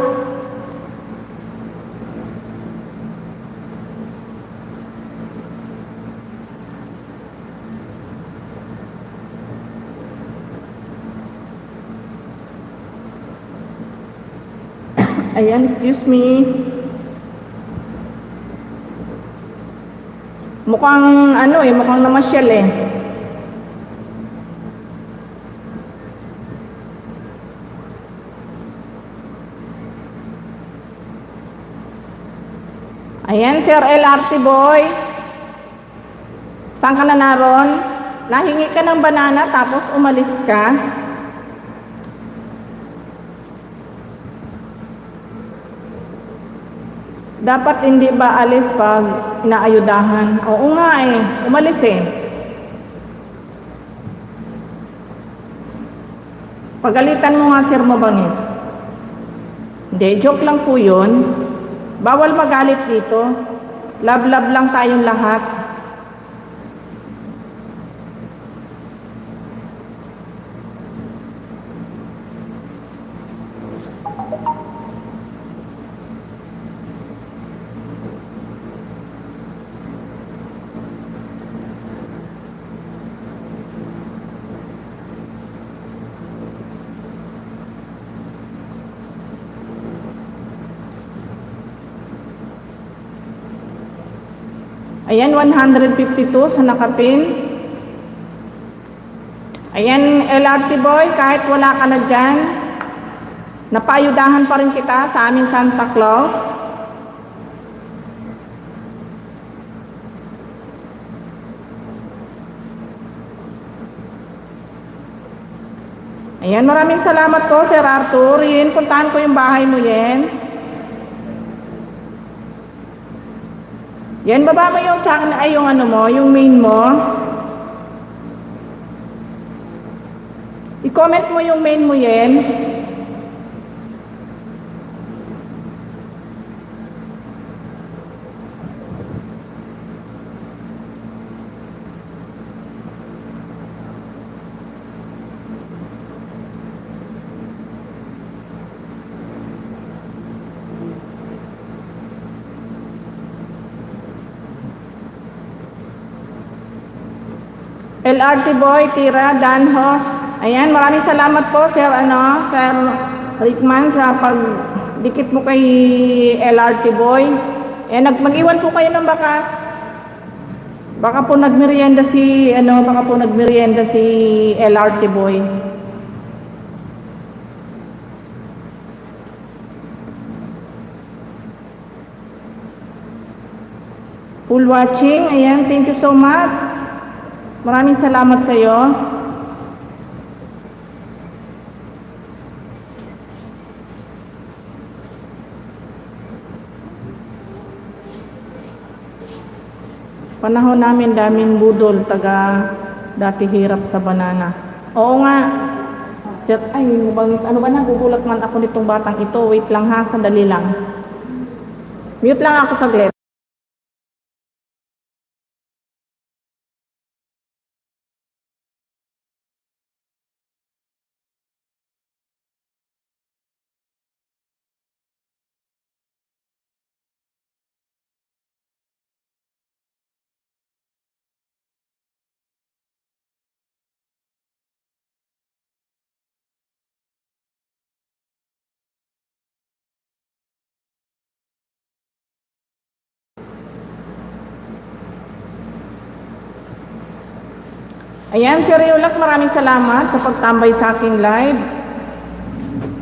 Ayan, excuse me. Mukhang ano eh, mukhang namasyal eh. Ayan, Sir LRT boy. Saan ka na naroon? Nahingi ka ng banana tapos umalis ka. Dapat hindi ba alis pag inaayudahan? Oo nga eh, umalis eh. Pagalitan mo nga Sir Mabangis. Hindi, joke lang po yun. Bawal magalit dito. Love-love lang tayong lahat. Ayan, 152 sa nakapin. Ayan, LRT boy, kahit wala ka na dyan, napaayudahan pa rin kita sa aming Santa Claus. Ayan, maraming salamat po, Sir Arthur. Yen, puntahan ko yung bahay mo, Yen. Yan, baba mo yung ay yung ano mo, yung main mo. I-comment mo yung main mo, Yen. LRT boy, Tira, Danhos. Ayan, maraming salamat po, Sir Rickman, sa pagdikit mo kay LRT boy. Ayan, mag-iwan po kayo ng bakas. Baka po nagmerienda si LRT boy. Full watching. Ayan, thank you so much. Maraming salamat sa iyo. Panahon namin daming budol, dati hirap sa banana. Oo nga. Sir, ay, bangis, ano ba na, gugulat man ako nitong batang ito. Wait lang ha, sandali lang. Mute lang ako saglit. Ayan, Sir Yulak, maraming salamat sa pagtambay sa aking live.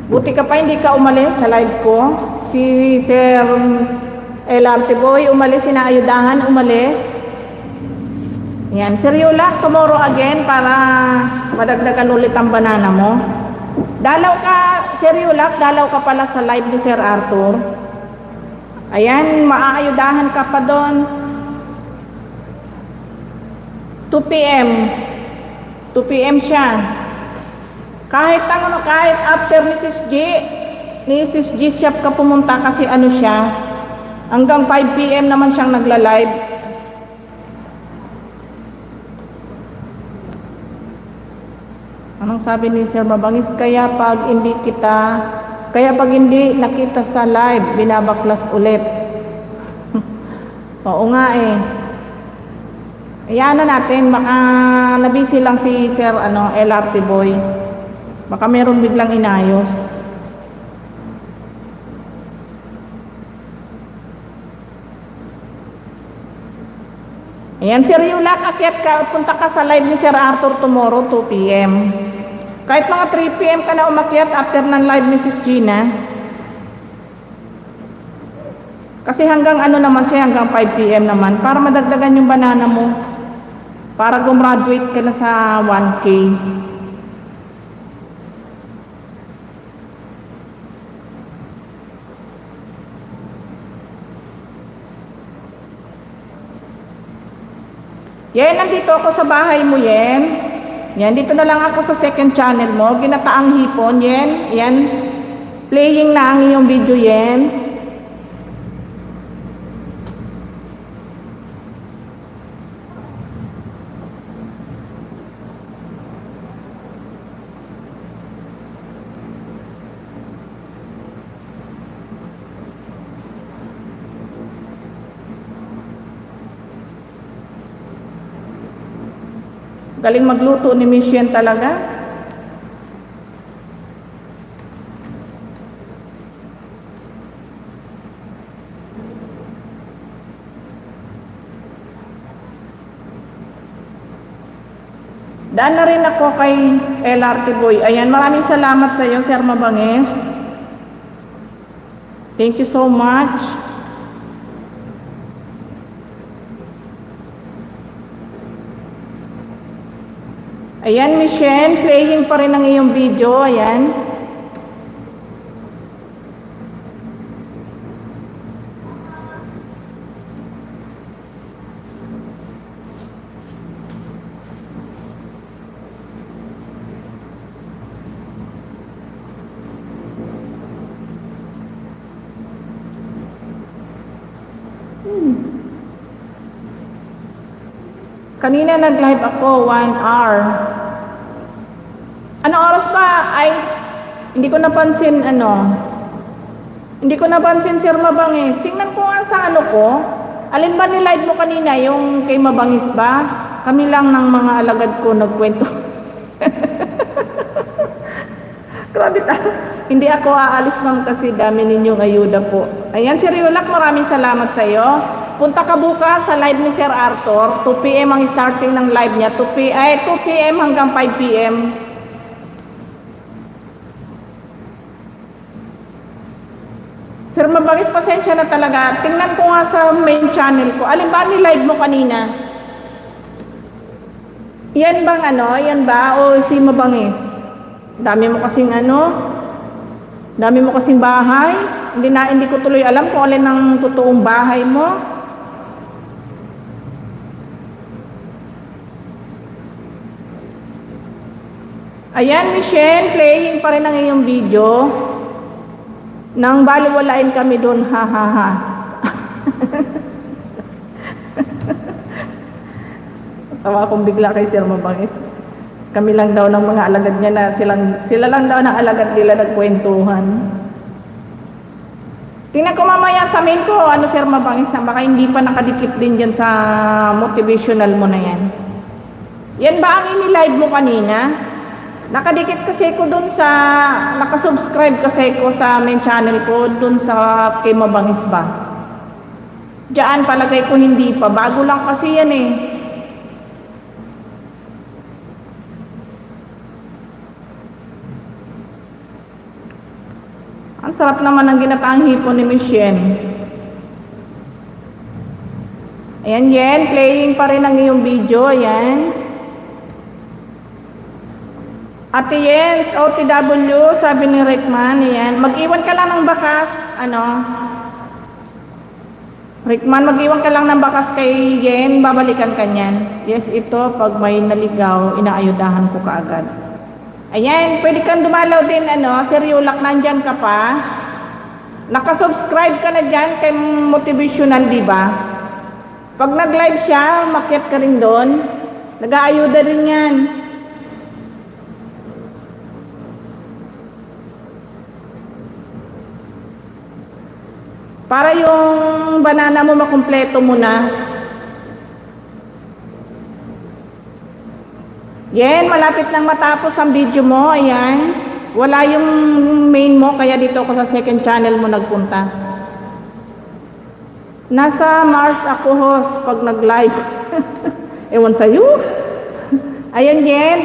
Buti ka pa hindi ka umalis sa live ko. Si Sir LRT Boy umalis, sinaayudahan, umalis. Ayan, Sir Yulak, tomorrow again para madagdagan ulit ang banana mo. Dalaw ka, Sir Yulak, dalaw ka pala sa live ni Sir Arthur. Ayan, maaayudahan ka pa doon. 2 p.m. 2 p.m. siya. Kahit after Mrs. G shop ka pumunta kasi ano siya, hanggang 5 p.m. naman siyang nagla-live. Anong sabi ni Sir Mabangis? Kaya pag hindi nakita sa live, binabaklas ulit. Oo nga eh. Ayan na natin, baka nabisi lang si Sir LRT Boy. Baka meron biglang inayos. Ayan, Sir Yulak, akyat ka, punta ka sa live ni Sir Arthur tomorrow, 2 p.m. Kahit mga 3 p.m. ka na umakyat after ng live ni Sis Gina. Kasi hanggang naman siya, hanggang 5 p.m. naman, para madagdagan yung banana mo. Para gumraduate ka na sa 1K. Yan, nandito ako sa bahay mo, Yen. Yan, dito na lang ako sa second channel mo. Ginataang Hipon, Yen. Yan. Playing na ang iyong video, Yen. Galing magluto ni Miss Yen talaga. Daan na rin ako kay LRT Boy. Ayan, maraming salamat sa iyo, Sir Mabangis. Thank you so much. Ayan, Michelle, playing pa rin ang iyong video. Ayan. Kanina nag-live ako 1 hour. Anong oras pa? Ay, hindi ko napansin Hindi ko napansin, Sir Mabangis. Tingnan ko nga sa ko. Alin ba ni-live mo kanina? Yung kay Mabangis ba? Kami lang ng mga alagad ko nagkwento. Grabe Hindi ako aalis ma'am kasi dami ninyong ayuda po. Ayan, Sir Yulak, maraming salamat sa iyo. Punta ka bukas sa live ni Sir Arthur. 2 PM ang starting ng live niya. 2 PM hanggang 5 PM. Sir Mabangis, pasensya na talaga. Tingnan ko nga sa main channel ko. Alin ba ni-live mo kanina? Yan bang Yan ba? O si Mabangis? Dami mo kasing Dami mo kasing bahay. Hindi ko tuloy alam kung alin ang totoong bahay mo. Ayan, Michelle, playing pa rin ang iyong video. Nang baliwalain kami doon, ha ha ha. Tawa akong bigla kay Sir Mabangis. Kami lang daw ng mga alagad niya na sila lang daw ng alagad nila nagkwentuhan. Tingnan ko mamaya sa main ko, Sir Mabangis, baka hindi pa nakadikit din dyan sa motivational mo na yan. Yan ba ang ini-live mo kanina? Nakadikit kasi ko dun sa, nakasubscribe kasi ko sa main channel ko, dun sa kay Mabangis ba? Diyan palagay ko hindi pa, bago lang kasi yan eh. Ang sarap naman ng ginataang hipon ni Michelle. Ayan, Yen, playing pa rin ang iyong video, ayan. Ate Jens, OTW, sabi ni Rickman, ayan. Mag-iwan ka lang ng bakas, Rickman, mag-iwan ka lang ng bakas kay Yen, babalikan ka niyan. Yes, ito, pag may naligaw, inaayudahan ko kaagad. Ayan, pwede kang dumalaw din, Sir Yulak, nandyan ka pa. Nakasubscribe ka na dyan kay Motivational, di ba? Pag nag-live siya, makiat ka rin doon. Nag-aayuda rin yan. Para yung banana mo makumpleto mo na. Yan, malapit nang matapos ang video mo. Ayan. Wala yung main mo, kaya dito ako sa second channel mo nagpunta. Nasa Mars ako, host, pag nag-live. Ewan sa'yo. Ayan, Jen.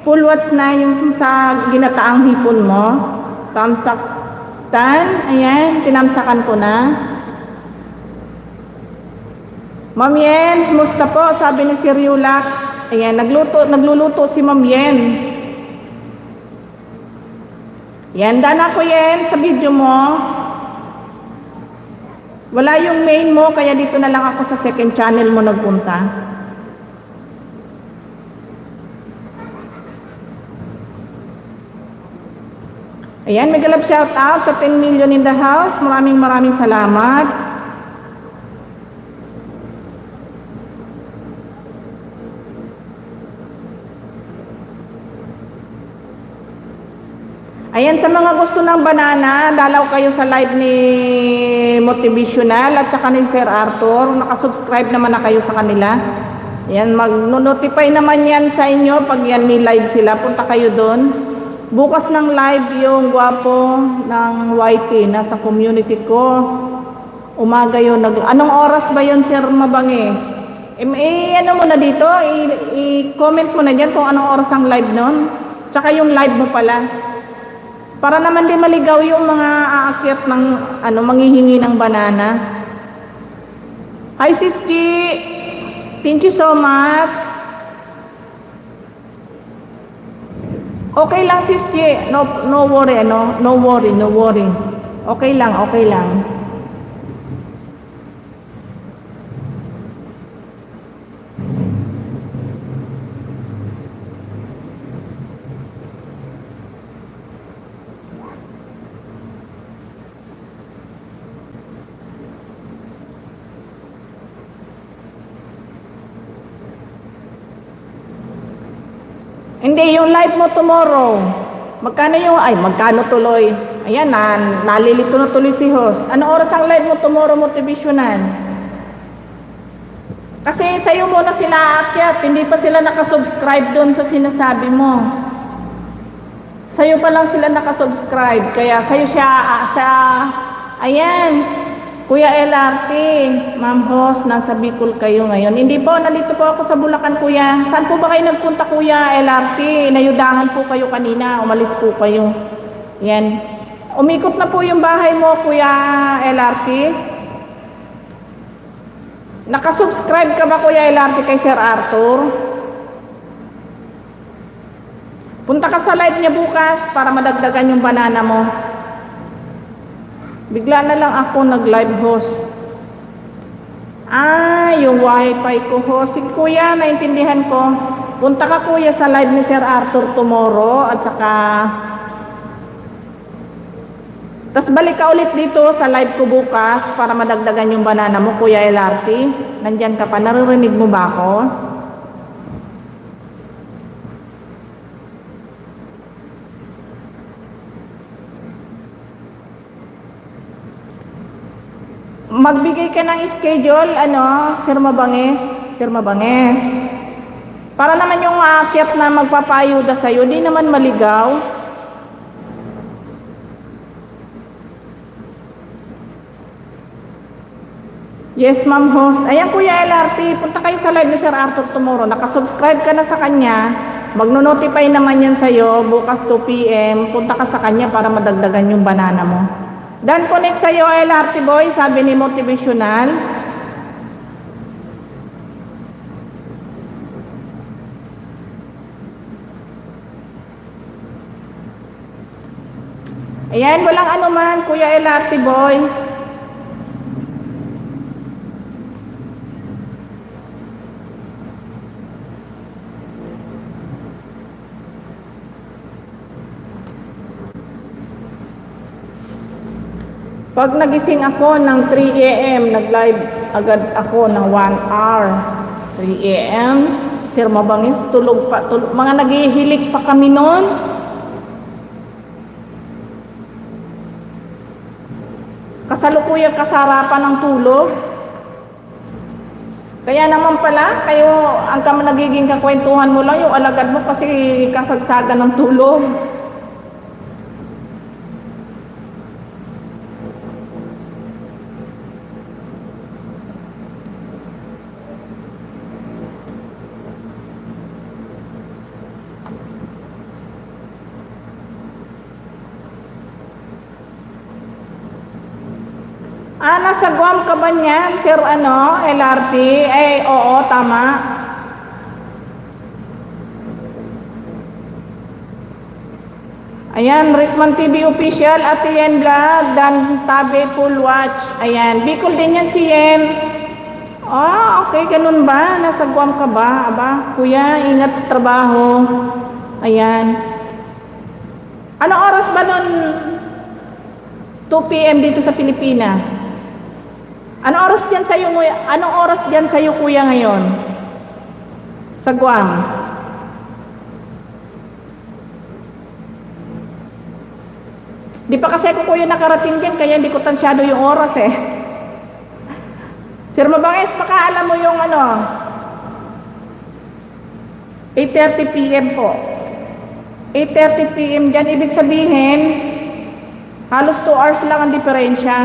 Full watch na yung sa ginataang hipon mo. Thumbs up. Ayan, tinamsakan ko na. Ma'am Yens, musta po? Sabi ni Sir Yulak. Ayan, nagluluto si Ma'am Yen. Yan, daan ako Yen sa video mo. Wala yung main mo, kaya dito na lang ako sa second channel mo nagpunta. Ayan, mega love shout out sa 10 million in the house. Maraming salamat. Ayan, sa mga gusto ng banana, dalaw kayo sa live ni Motivational at saka ni Sir Arthur. Nakasubscribe naman na kayo sa kanila. Ayan, mag-notify naman yan sa inyo pag yan may live sila. Punta kayo doon. Bukas ng live yung gwapo ng YT nasa community ko. Umaga yun. Anong oras ba yun, Sir Mabangis? Ano mo na dito, i-comment mo na dyan kung anong oras ang live nun. Tsaka yung live mo pala. Para naman di maligaw yung mga aakyat ng, manghihingi ng banana. Hi, Sis G. Thank you so much. Okay lang, Sis G. No worry, no worry. Okay lang. Hindi, yung live mo tomorrow. Magkano tuloy? Ayan, nalilito na tuloy si host. Ano oras ang live mo tomorrow, motivational? Kasi sa'yo muna sila aakyat, hindi pa sila nakasubscribe doon sa sinasabi mo. Sa'yo pa lang sila nakasubscribe, kaya sa'yo siya, ayan, Kuya LRT, Ma'am Host, nasa Bicol kayo ngayon. Hindi po, nandito po ako sa Bulacan, Kuya. Saan po ba kayo nagpunta, Kuya LRT? Inayudahan po kayo kanina, umalis po kayo. Yan. Umikot na po yung bahay mo, Kuya LRT. Nakasubscribe ka ba, Kuya LRT, kay Sir Arthur? Punta ka sa live niya bukas para madagdagan yung banana mo. Bigla na lang ako nag-live host. Yung wifi ko host. Sige, Kuya, naintindihan ko. Punta ka, Kuya, sa live ni Sir Arthur tomorrow at saka tas balik ka ulit dito sa live ko bukas para madagdagan yung banana mo, Kuya LRT. Nandyan ka pa, naririnig mo ba ako? Magbigay ka ng schedule, Sir Mabanges. Para naman yung aakyat na magpapayuda sa'yo, di naman maligaw. Yes, Ma'am Host. Ayan, Kuya LRT, punta kayo sa live ni Sir Arthur tomorrow. Nakasubscribe ka na sa kanya. Magno-notify naman yan sa'yo, bukas 2 PM. Punta ka sa kanya para madagdagan yung banana mo. Dan connect sa'yo, LRT boy, sabi ni Motivational. Ayan, walang anuman, Kuya LRT boy. Pag nagising ako ng 3 AM, nag-live agad ako ng 1 hour. 3 AM, Sir Mabangis, tulog. Mga naghihilik pa kami noon. Kasalukuyang kasarapan ng tulog. Kaya naman pala, kayo, ang nagiging kakwentuhan mo lang yung alagad mo kasi kasagsagan ng tulog. Nasa Guam ka ba niyan, Sir LRT? Oo, tama. Ayan, Rickman TV Official, Ate Yen Vlog, Dan Tabe Full Watch. Ayan, Bicol din yan si Yen. Okay, ganun ba? Nasa Guam ka ba? Aba, Kuya, ingat sa trabaho. Ayan. Anong oras ba nun? 2 PM dito sa Pilipinas. Anong oras diyan sa'yo, Kuya, ngayon? Sa Guam? Di pa kasi ako, Kuya, nakarating din, kaya hindi ko tansyado yung oras eh. Sir Mabangis, baka alam mo yung 8:30 PM po. 8:30 PM dyan, ibig sabihin, halos 2 hours lang ang diferensya.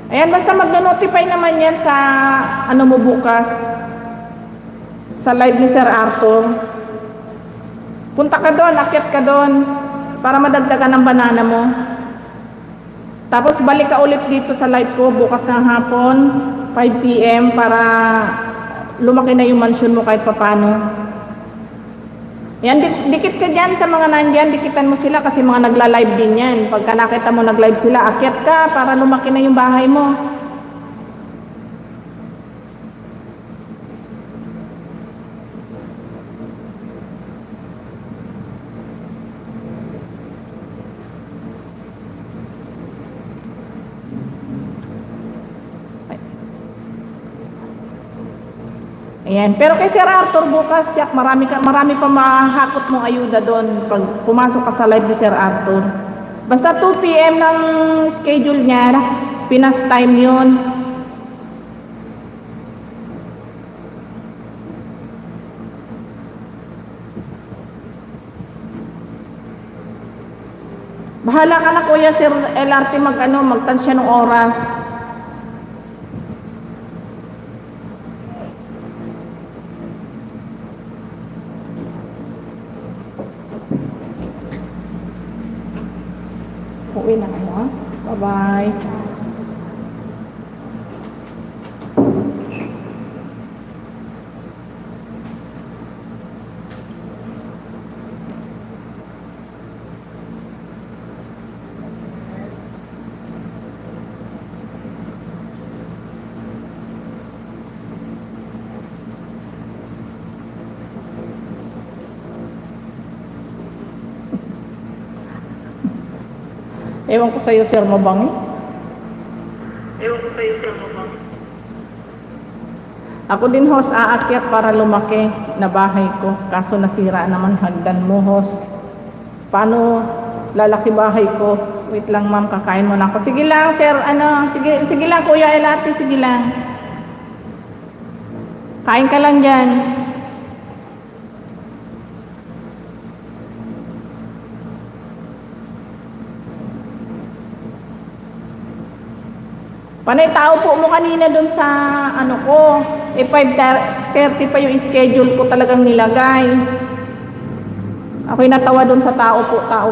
Ayan, basta magno-notify naman yan sa ano mo bukas, sa live ni Sir Arthur. Punta ka doon, akyat ka doon, para madagdagan ng banana mo. Tapos balik ka ulit dito sa live ko bukas ng hapon, 5 PM, para lumaki na yung mansion mo kahit papano. Yan, dikit ka dyan sa mga nandyan, dikitan mo sila kasi mga nagla-live din yan. Pagka nakita mo nag-live sila, akyat ka para lumaki na yung bahay mo. Ayan. Pero kay Sir Arthur bukas, Jack, marami pa mahakot mong ayuda doon pag pumasok ka sa live ni Sir Arthur. Basta 2 PM ng schedule niya, Pinas time yun. Bahala ka na Kuya Sir LRT magtansya ng oras. Uwi na kayo, ha? Bye-bye. Ewan ko sa'yo, Sir Mabangis. Ako din, host, aakyat para lumaki na bahay ko. Kaso nasira naman hagdan mo, host. Paano lalaki bahay ko? Wait lang, ma'am, kakain mo na ako. Sige lang, sir, sige lang, Kuya LRT, sige lang. Kain ka lang dyan. Panay tao po mo kanina doon sa ano ko, 5:30 pa yung schedule ko talagang nilagay. Ako'y natawa doon sa tao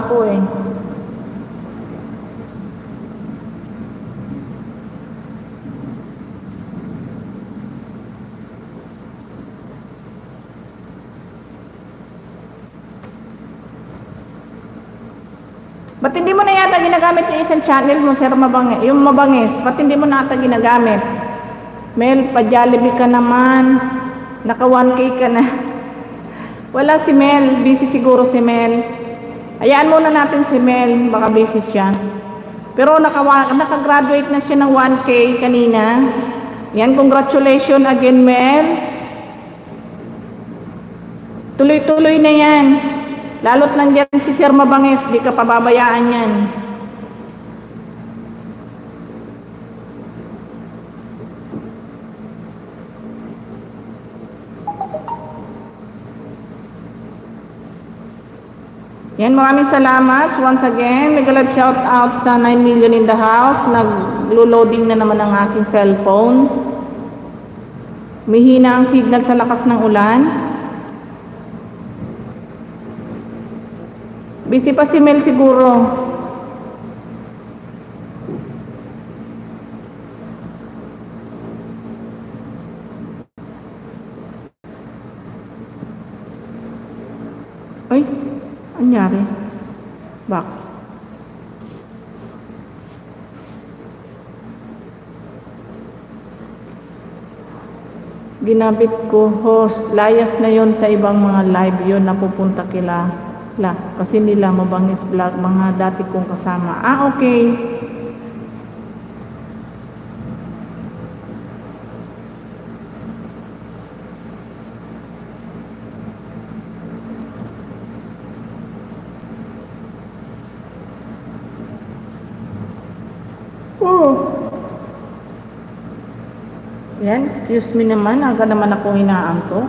po eh. Ba't hindi mo na yata ginagamit yung isang channel mo, Sir Mabangis? Yung Mabangis, ba't hindi mo na yata ginagamit? Mel, pa-Jollibee ka naman. Naka 1K ka na. Wala si Mel. Busy siguro si Mel. Hayaan muna natin si Mel. Baka busy siya. Pero naka-graduate na siya ng 1K kanina. Yan, congratulations again, Mel. Tuloy-tuloy na yan. Lalo't nandiyan si Sir Mabangis, di ka pababayaan yan. Yan, maraming salamat. Once again, mega love shout out sa 9 million in the house. Naglo-loading na naman ang aking cellphone. Mihina ang signal sa lakas ng ulan. Busy pa si Mel siguro. Ay, anyari? Bak? Ginabit ko, host. Layas na yon sa ibang mga live yon na pupunta kila. Kasi nila Mabangis vlog, mga dati kong kasama. Okay. Yan, excuse me naman, aga naman ako inaantok.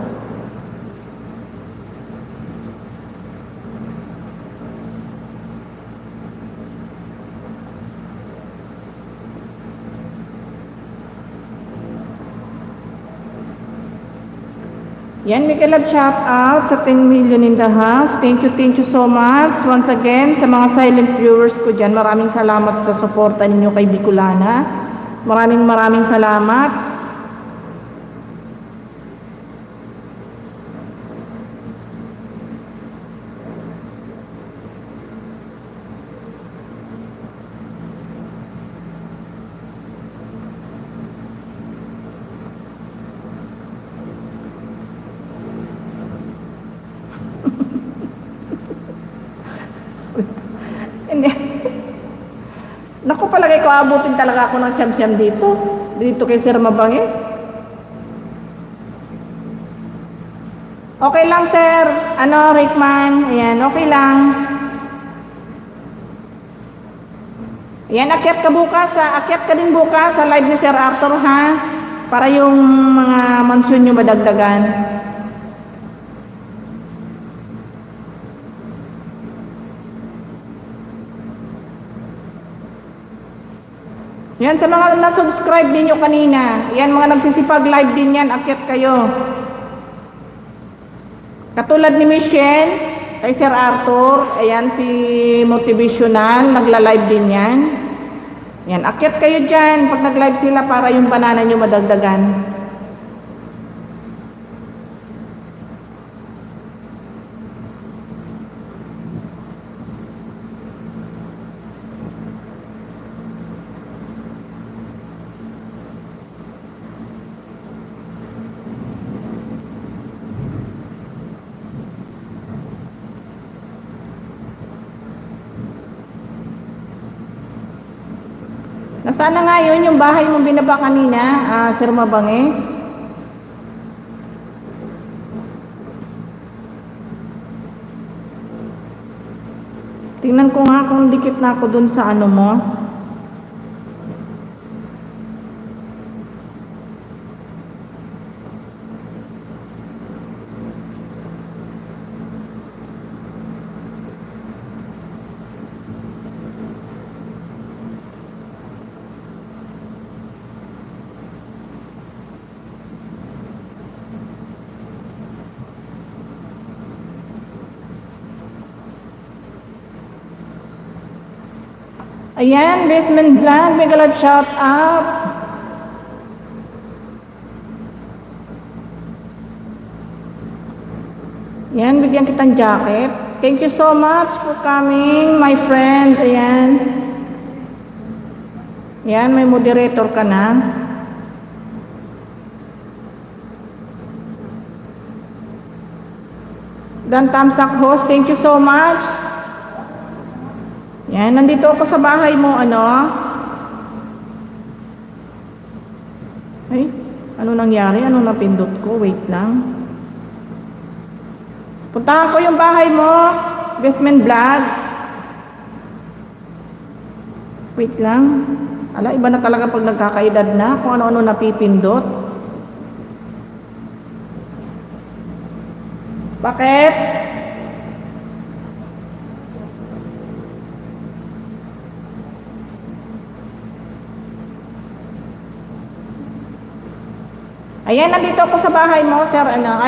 Yan, make a love shout out sa 10 million in the house. Thank you so much. Once again, sa mga silent viewers ko dyan, maraming salamat sa suporta ninyo kay Bicolana. Maraming salamat. Hindi. Naku, palagay ko abutin talaga ako ng siyam-siyam dito. Dito kay Sir Mabangis. Okay lang, sir. Ano, Rickman? Ayan, okay lang. Ayan, akyat ka din bukas sa live ni Sir Arthur, ha? Para yung mga mansyon nyo madagdagan. Yan, sa mga na-subscribe din nyo kanina. Yan, mga nagsisipag live din yan. Akyat kayo. Katulad ni Michelle, kay Sir Arthur. Ayan, si Motivational. Nagla-live din yan. Yan, akyat kayo dyan. Pag nag-live sila para yung banana nyo madagdagan. Nasaan na nga yun yung bahay mong binaba kanina, Sir Mabangis? Tingnan ko nga kung dikit na ako dun sa ano mo. Ayan, Basement Vlog, mega love shout out. Ayan, bigyan kitang jacket. Thank you so much for coming, my friend. Ayan. Ayan, may moderator ka na. Dan Tamsak host, thank you so much. Yan, nandito ako sa bahay mo, ano? Ay, ano nangyari? Ano napindot ko? Wait lang. Puntahan ko yung bahay mo, Basement Vlog. Wait lang. Ala, iba na talaga pag nagkakaedad na, kung ano-ano napipindot. Bakit? Ayan, nandito ako sa bahay mo, sir.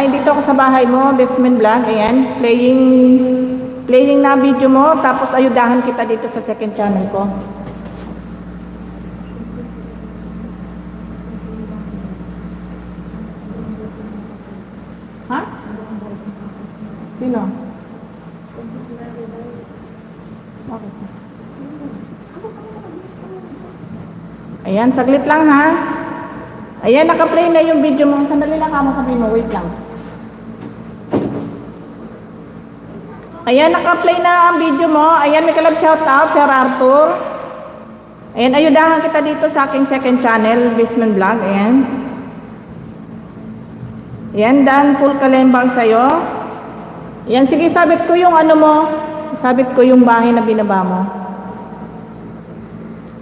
Dito ako sa bahay mo, Basement Vlog. Ayan, playing na video mo. Tapos ayudahan kita dito sa second channel ko. Ha? Sino? Bakit? Ayan, saglit lang ha. Ayan, naka-play na yung video mo. Sandali lang ako sabihin mo. Wait lang. Ayan, naka-play na ang video mo. Ayan, may kalab shoutout, Sir Arthur. Ayan, ayudahan kita dito sa aking second channel, Basement Vlog. Ayan. Ayan, Dan Full Kalembang sa'yo. Ayan, sige, sabit ko yung ano mo. Sabit ko yung bahay na binaba mo.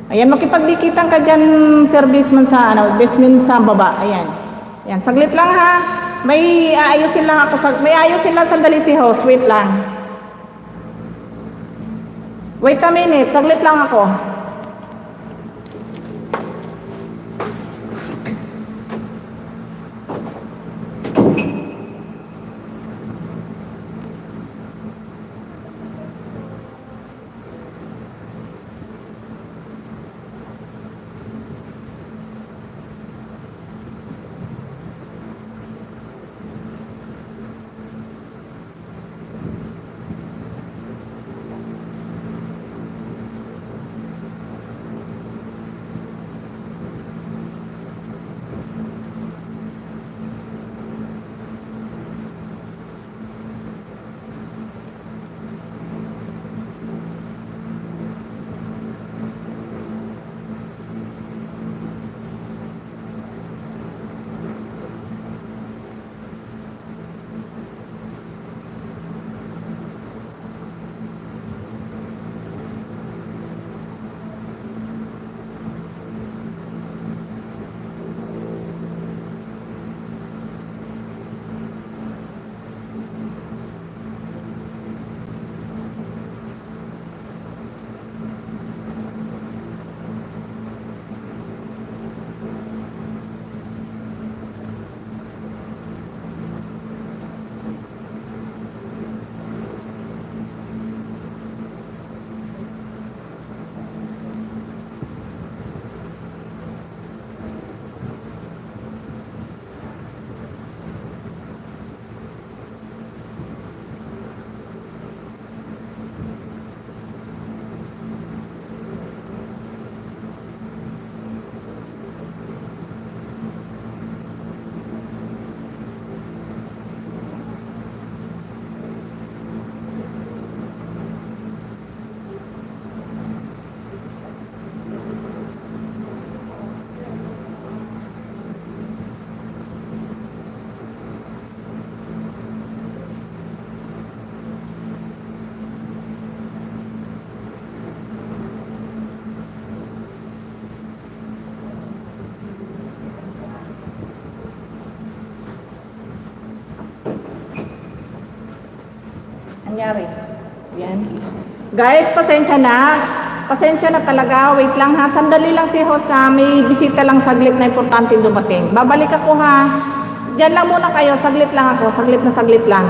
Ayan, makipagdikitan ka dyan, serviceman sa, basement sa baba. Ayan. Ayan, saglit lang ha. May aayusin lang ako. May ayusin lang sandali si host. Wait lang. Wait a minute. Saglit lang ako. Anyari. Yan. Guys, pasensya na. Pasensya na talaga. Wait lang ha. Sandali lang si host ha. May bisita lang saglit na importante dumating. Babalik ako ha. Diyan lang muna kayo. Saglit lang ako. Saglit na saglit lang.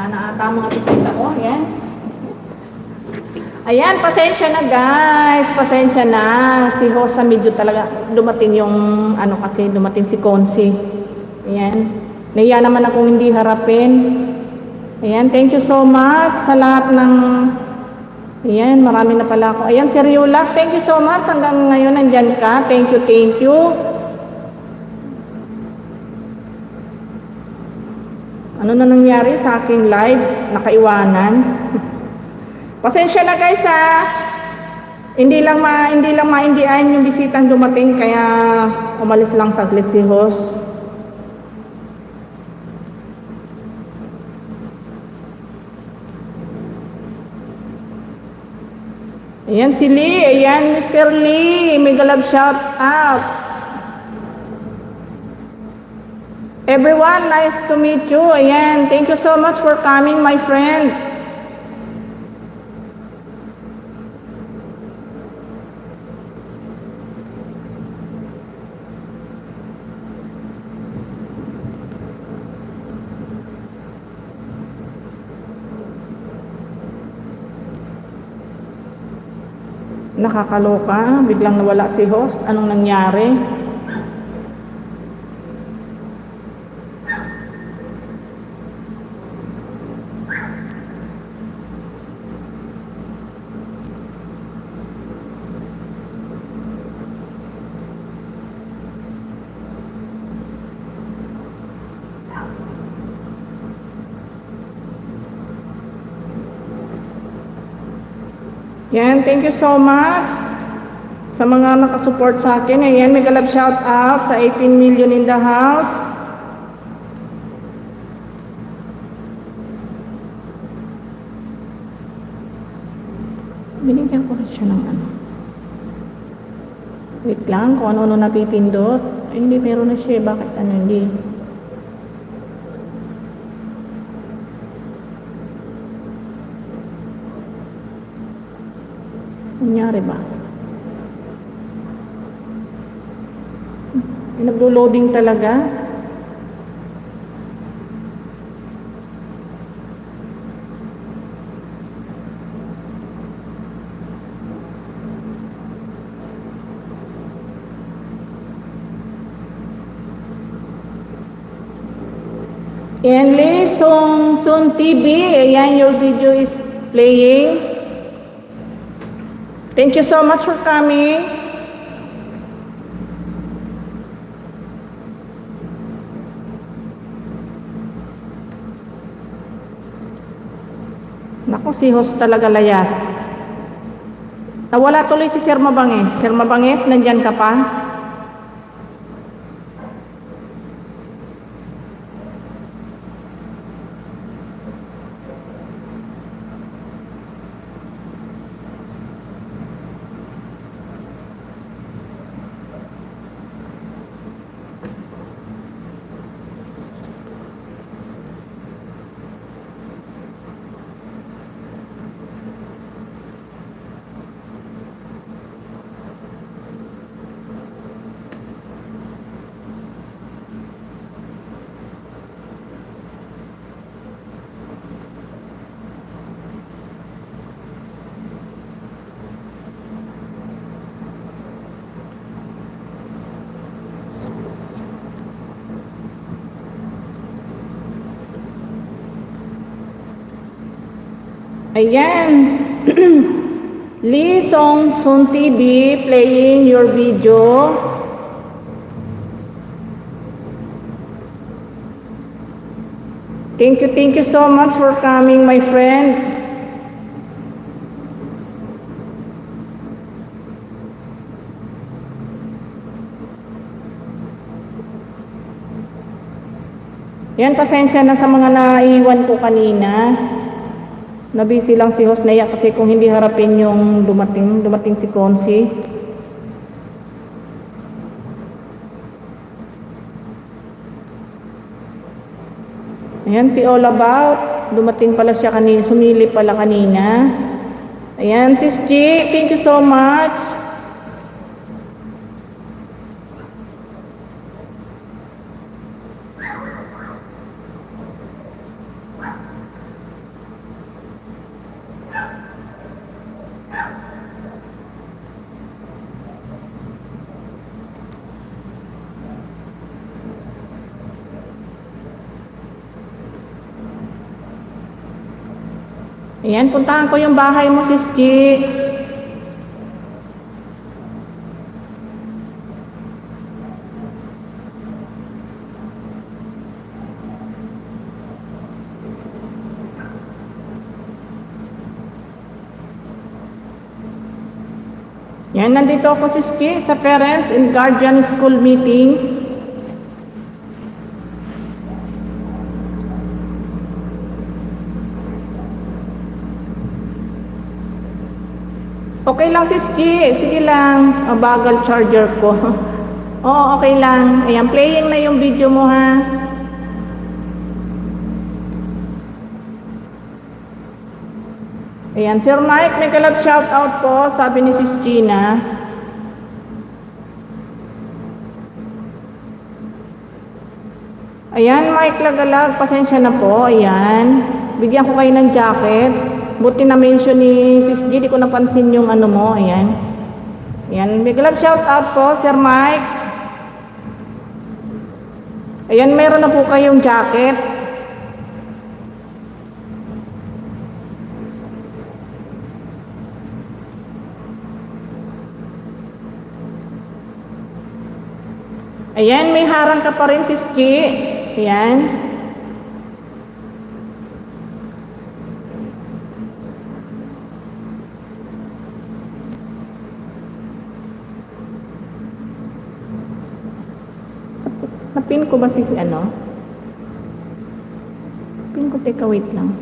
na ata mga bisita ko. Ayan. Ayan, pasensya na guys. Pasensya na. Si Hosa medyo talaga dumating yung ano kasi dumating si Consi. Ayan. Nahiya naman akong hindi harapin. Ayan, thank you so much sa lahat ng ayan, marami na pala ako. Ayan, si Riulak, thank you so much. Hanggang ngayon nandyan ka. Thank you, thank you. na nangyari sa aking live? Nakaiwanan. Pasensya na guys ha. Hindi lang maindihan yung bisitang dumating kaya umalis lang saglit si host. Ayan si Lee. Ayan Mr. Lee. Mega love shout out. Everyone, nice to meet you. Ayan. Thank you so much for coming, my friend. Nakakaloka, biglang nawala si host. Anong nangyari? Yan, thank you so much sa mga nakasupport sa akin. Ayan, mega love shout out sa 18 million in the house. Binigyan ko rin siya ng ano. Wait lang, kung ano-ano napipindot. Ay, hindi, meron na siya. Bakit ano, hindi? Nangyari ba? Naglo-loading talaga. And Lee Soon TV, ayan, your video is playing. Thank you so much for coming. Naku, si host talaga layas. Nawala tuloy si Sir Mabanges. Sir Mabanges, nandyan ka pa? Ayan. Lee Soon TV playing your video. Thank you so much for coming, my friend. Yan, pasensya na sa mga naiwan ko kanina. Nabisi lang si host Naya kasi kung hindi harapin yung dumating si Consi. Ayan, si All About, dumating pala siya kanina, sumilip pala kanina. Ayan, Sis G, thank you so much. Ayan, puntahan ko yung bahay mo, Sis G. Yan, nandito ako si Ski sa Parents and Guardian School Meeting. Okay lang si Ski, sige lang. Bagal charger ko. Oo, okay lang. Ayan, playing na yung video mo ha. Ayan, Sir Mike, may kalab shout out po, sabi ni Sis Gina. Ayan, Mike Lagalag, pasensya na po, ayan. Bigyan ko kayo ng jacket. Buti na mention ni Sis G, di ko napansin yung ano mo, ayan. Ayan, may kalab shout out po, Sir Mike. Ayan, mayroon na po kayong jacket. Ayan, may harang ka pa rin, Sis G. Ayan. Napin ko ba ano? Pin ko, teka, wait lang.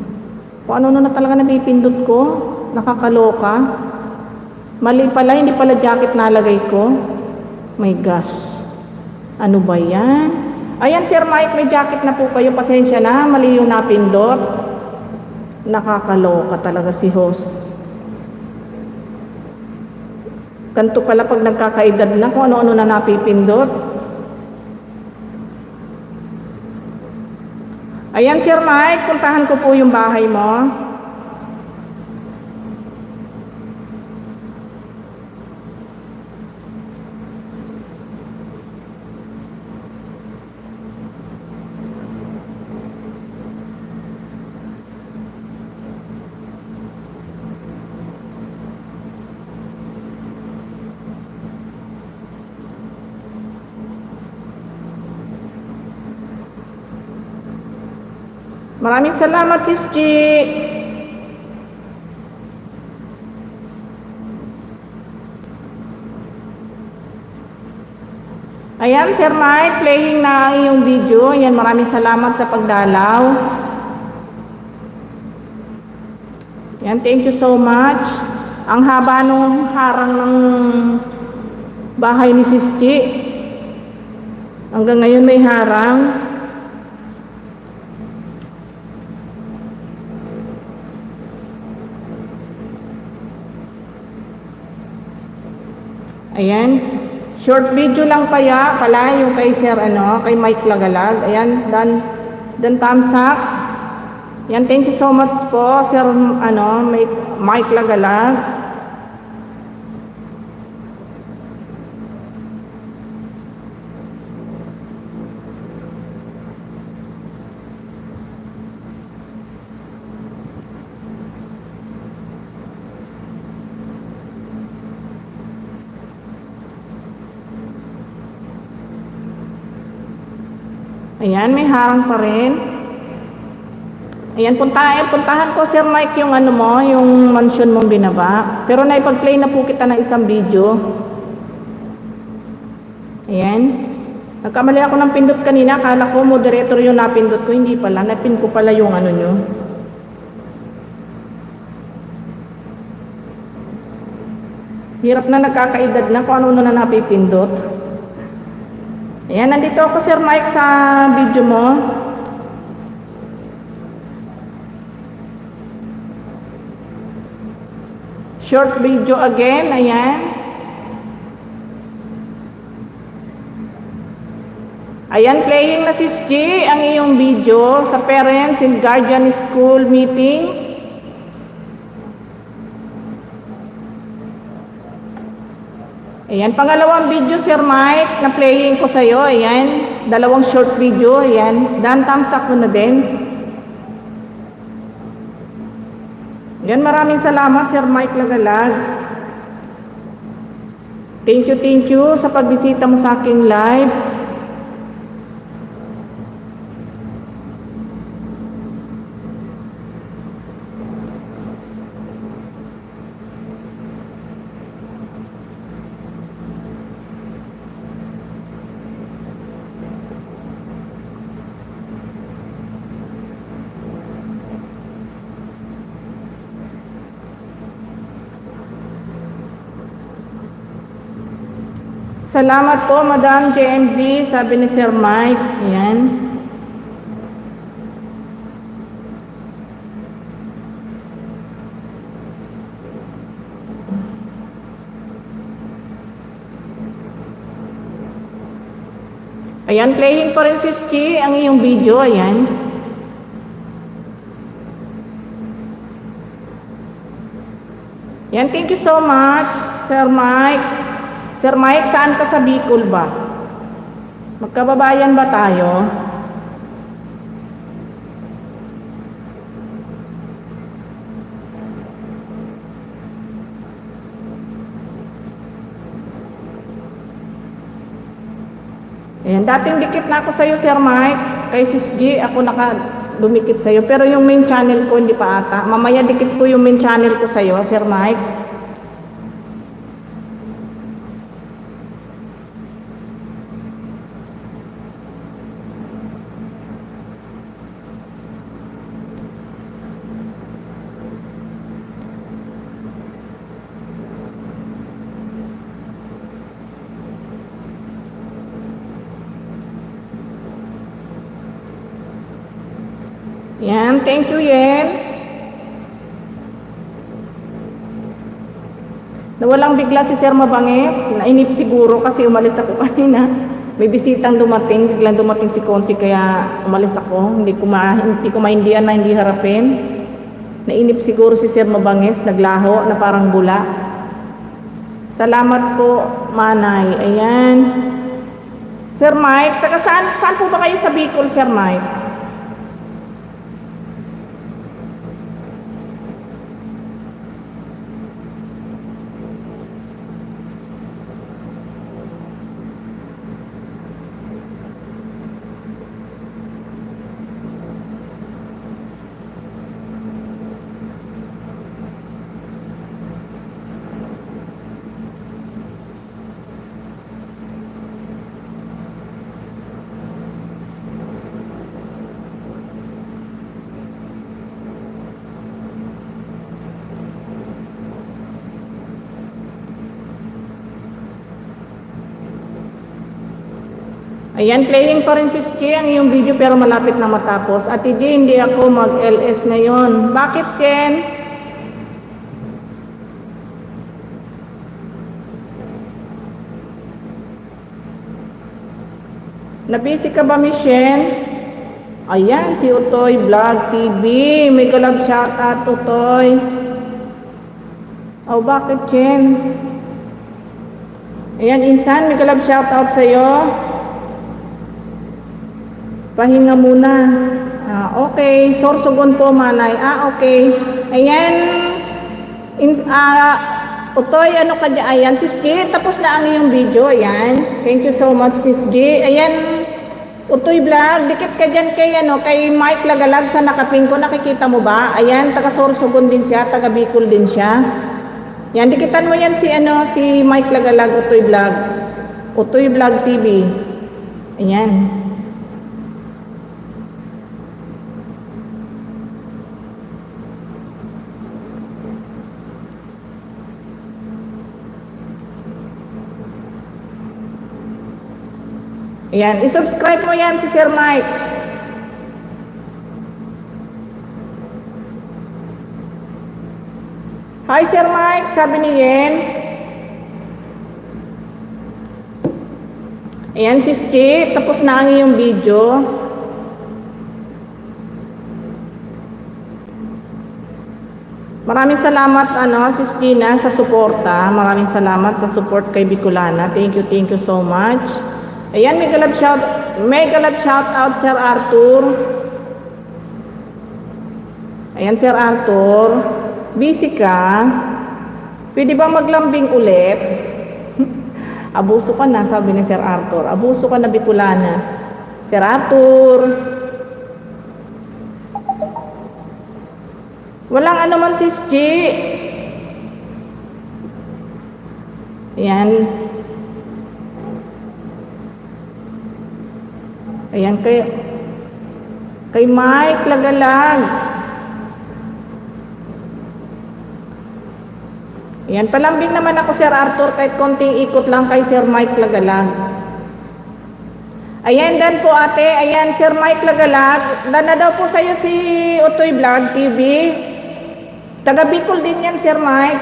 Kung ano na talaga napipindot ko, nakakaloka. Mali pala, hindi pala jacket nalagay ko. My gosh. Ano ba yan? Ayan, Sir Mike, may jacket na po kayo. Pasensya na, mali yung napindot. Nakakaloka talaga si host. Ganto pala pag nagkakaedad na kung ano-ano na napipindot. Ayan, Sir Mike, puntahan ko po yung bahay mo. Maraming salamat, Sis G. Ayan, Sir Mike, playing na ang iyong video. Ayan, maraming salamat sa pagdalaw. Ayan, thank you so much. Ang haba nung harang ng bahay ni Sis G. Hanggang ngayon may harang. Ayan, short video lang pala yung kay Sir kay Mike Lagalag. Ayan, dan thumbs up. Ayan, thank you so much po Sir Mike Lagalag. Ayan, may harang pa rin. Ayan, puntahan ko, Sir Mike, yung yung mansion mong binaba. Pero naipag-play na po kita ng isang video. Ayan. Nagkamali ako ng pindot kanina. Akala ko moderator yung napindot ko. Hindi pala. Napin ko pala yung nyo. Hirap na, nagkakaedad na kung ano na napipindot. Ayan, nandito ako, Sir Mike, sa video mo. Short video again, ayan. Ayan, playing na Sis G ang iyong video sa Parents and Guardian School Meeting. Ayan, pangalawang video, Sir Mike, na playing ko sa'yo. Ayan, dalawang short video. Ayan, dan thumbs up mo na din. Ayan, maraming salamat, Sir Mike Lagalag. Thank you sa pagbisita mo sa aking live. Salamat po, Madam JMB, sabi ni Sir Mike. Ayan. Ayan, playing pa rin si Ski ang iyong video. Ayan. Ayan, thank you so much, Sir Mike. Sir Mike, saan ka sa Bicol ba? Magkababayan ba tayo? Ayan, dating dikit na ako sa'yo, Sir Mike. Kay Sis G, ako dumikit sa'yo. Pero yung main channel ko, hindi pa ata. Mamaya dikit ko yung main channel ko sa'yo, Sir Mike. Yan, thank you, Yen. Nawalang bigla si Sir Mabanges. Nainip siguro kasi umalis ako kanina. May bisitang dumating, biglang dumating si Consi kaya umalis ako. Hindi ko maindihan na hindi harapin. Nainip siguro si Sir Mabanges, naglaho na parang bula. Salamat po, Manay. Ayan. Sir Mike, taga saan po ba kayo sa Bicol, Sir Mike? Ayan, playing pa rin si Ski ang iyong video pero malapit na matapos. Ate J, hindi ako mag-LS ngayon. Bakit, Ken? Nabisi ka ba, Michelle? Ayan, si Utoy Vlog TV. May galab shoutout, Utoy. Oh, bakit, Jen? Ayan, Insan, may galab shoutout sa'yo. Pahinga muna. Okay. Sorsogon po, Manay. Okay. Ayan. Utoy, ano ka dyan? Ayan, Sis G. Tapos na ang iyong video. Ayan. Thank you so much, Sis G. Ayan. Utoy Vlog. Dikit ka dyan kay Mike Lagalag sa nakapin ko. Nakikita mo ba? Ayan. Taga Sorsogon din siya. Taga Bicol din siya. Ayan. Dikitan mo yan si Mike Lagalag, Utoy Vlog. Utoy Vlog TV. Ayan. Ayan, isubscribe mo yan si Sir Mike. Hi Sir Mike, sabi ni Yen. Ayan, Sis G, tapos na ang iyong video. Maraming salamat Sis Gina sa suporta. Maraming salamat sa support kay Bicolana. Thank you so much. Ayan, may galab shout out Sir Arthur. Ayan, Sir Arthur. Busy ka? Pwede ba maglambing ulit? Abuso ka na, sabi ni Sir Arthur. Abuso ka na, Bicolana. Sir Arthur. Walang anuman, Sis G. Ayan. Ayan, kay Mike Lagalag. Ayan, palambing naman ako Sir Arthur kahit konting ikot lang kay Sir Mike Lagalag. Ayan, dan po ate, ayan Sir Mike Lagalag, dan na daw po sa'yo si Utoy Vlog TV. Taga Bicol din yan Sir Mike.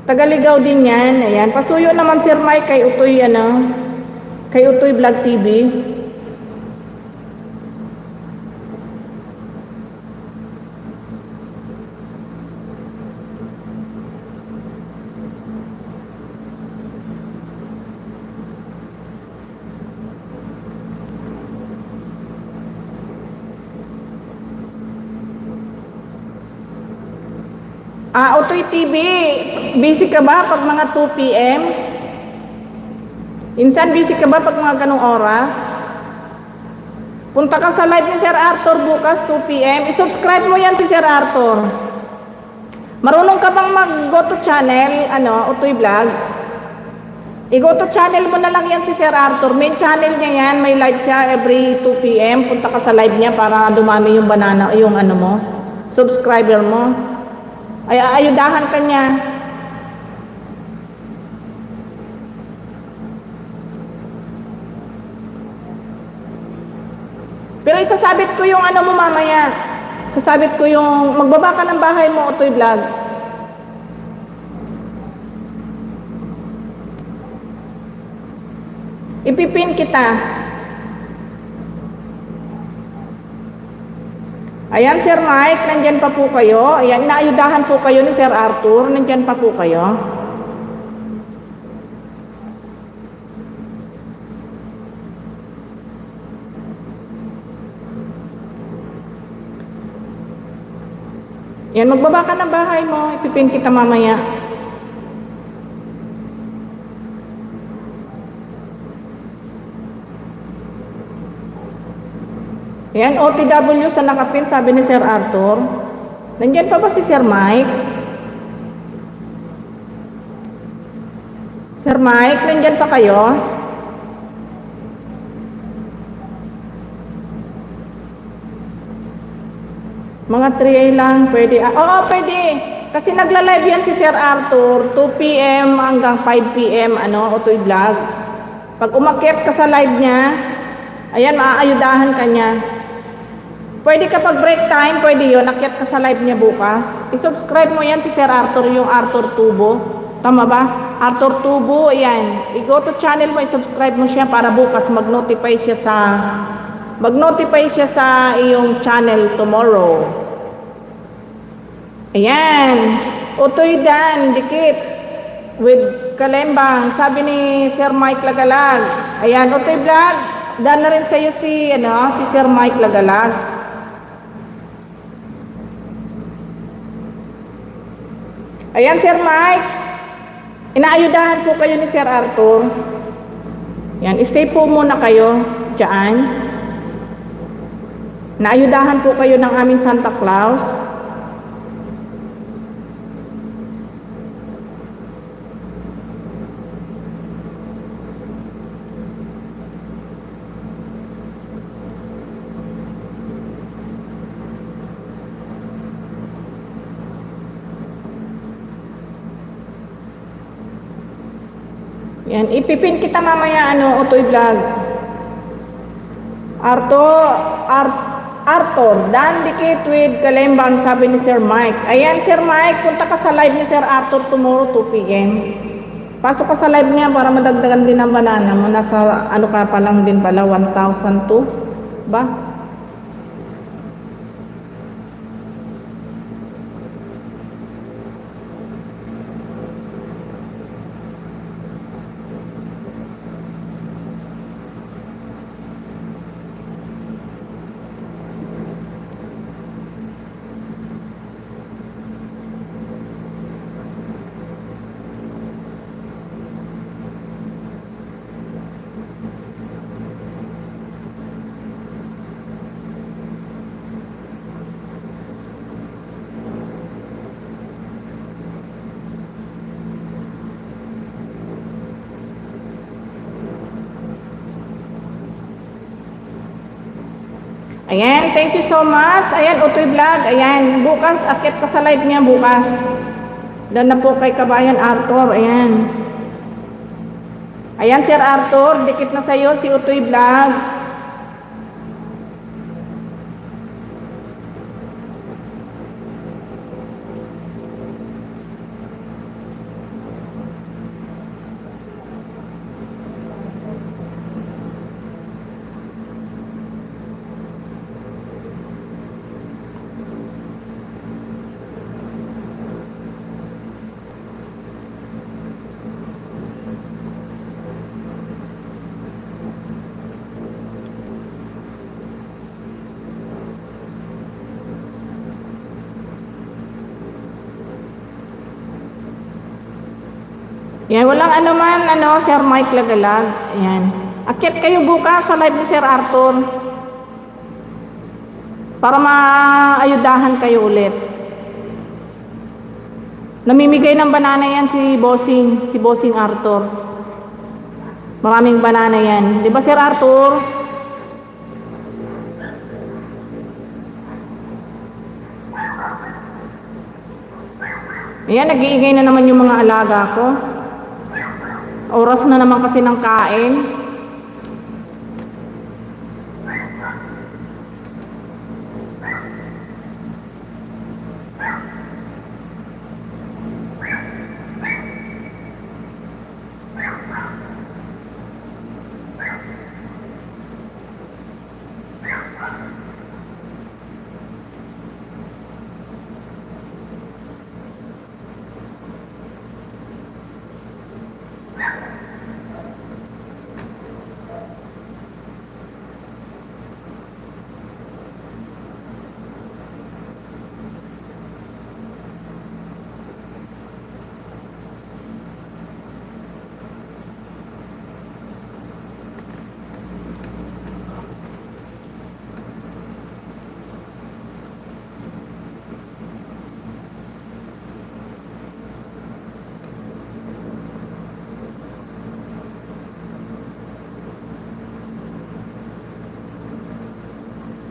Taga Ligaw din yan. Ayan, pasuyo naman Sir Mike kay Utoy kay Utoy Vlog TV. Utoy TV, busy ka ba pag mga 2 p.m.? Insan, busy ka ba pag mga ganong oras? Punta ka sa live ni Sir Arthur bukas 2 p.m. I-subscribe mo yan si Sir Arthur. Marunong ka bang mag-go to channel, Utoy Vlog? I-go to channel mo na lang yan si Sir Arthur. Main channel niya yan, may live siya every 2 p.m. Punta ka sa live niya para dumami yung mo, subscriber mo. Ay ayudahan ka niya. Pero isasabit ko yung mo mamaya. Sasabit ko yung magbaba ka ng bahay mo, Utoy Vlog. Ipipin kita. Ayan Sir Mike, nandyan pa po kayo. Ayan, naayudahan po kayo ni Sir Arthur. Nandyan pa po kayo. Ayan, magbaba ka ng bahay mo. Ipipin kita mamaya. Ayan, OTW sa nakapin, sabi ni Sir Arthur. Nandiyan pa ba si Sir Mike? Sir Mike, nandiyan pa kayo? Mga 3 lang, pwede. Oo, pwede. Kasi nagla-live yan si Sir Arthur, 2 p.m. hanggang 5 p.m. Utoy Vlog. Pag umakyat ka sa live niya, ayan, maaayudahan ka niya. Pwede kapag break time, pwede yun. Akyat ka sa live niya bukas. I-subscribe mo yan si Sir Arthur, yung Arthur Tubo. Tama ba? Arthur Tubo, ayan. I-go to channel mo, i-subscribe mo siya para bukas mag-notify siya sa iyong channel tomorrow. Ayan. Utoy Dan, dikit. With Kalembang, sabi ni Sir Mike Lagalag. Ayan, Utoy Vlog. Dan na rin sa'yo si Sir Mike Lagalag. Ayan, Sir Mike. Inaayudahan po kayo ni Sir Arthur. Yan, stay po muna kayo dyan. Naayudahan po kayo ng aming Santa Claus. Yan, ipipin kita mamaya, Utoy Vlog. Arthur, Dan dikit with Kalembang, sabi ni Sir Mike. Ayan, Sir Mike, punta ka sa live ni Sir Arthur tomorrow, 2 p.m. Pasok ka sa live niya para madagdagan din ang banana mo. Nasa, ka pa lang din pala, 1,002, ba? Ayan, thank you so much. Ayan, Utoy Vlog. Ayan, bukas, akit ka sa live niya bukas. Doon na po kay Kabayan Arthur. Ayan. Ayan, Sir Arthur. Dikit na sa'yo si Utoy Vlog. Yan, walang ano man, Sir Mike Lagalag. Ayan. Akyat kayo bukas sa live ni Sir Arthur. Para maayudahan kayo ulit. Namimigay ng banana yan si Bossing Arthur. Maraming banana yan. Di ba, Sir Arthur? Ayan, nag-iingay na naman yung mga alaga ko. Oras na naman kasi ng kain.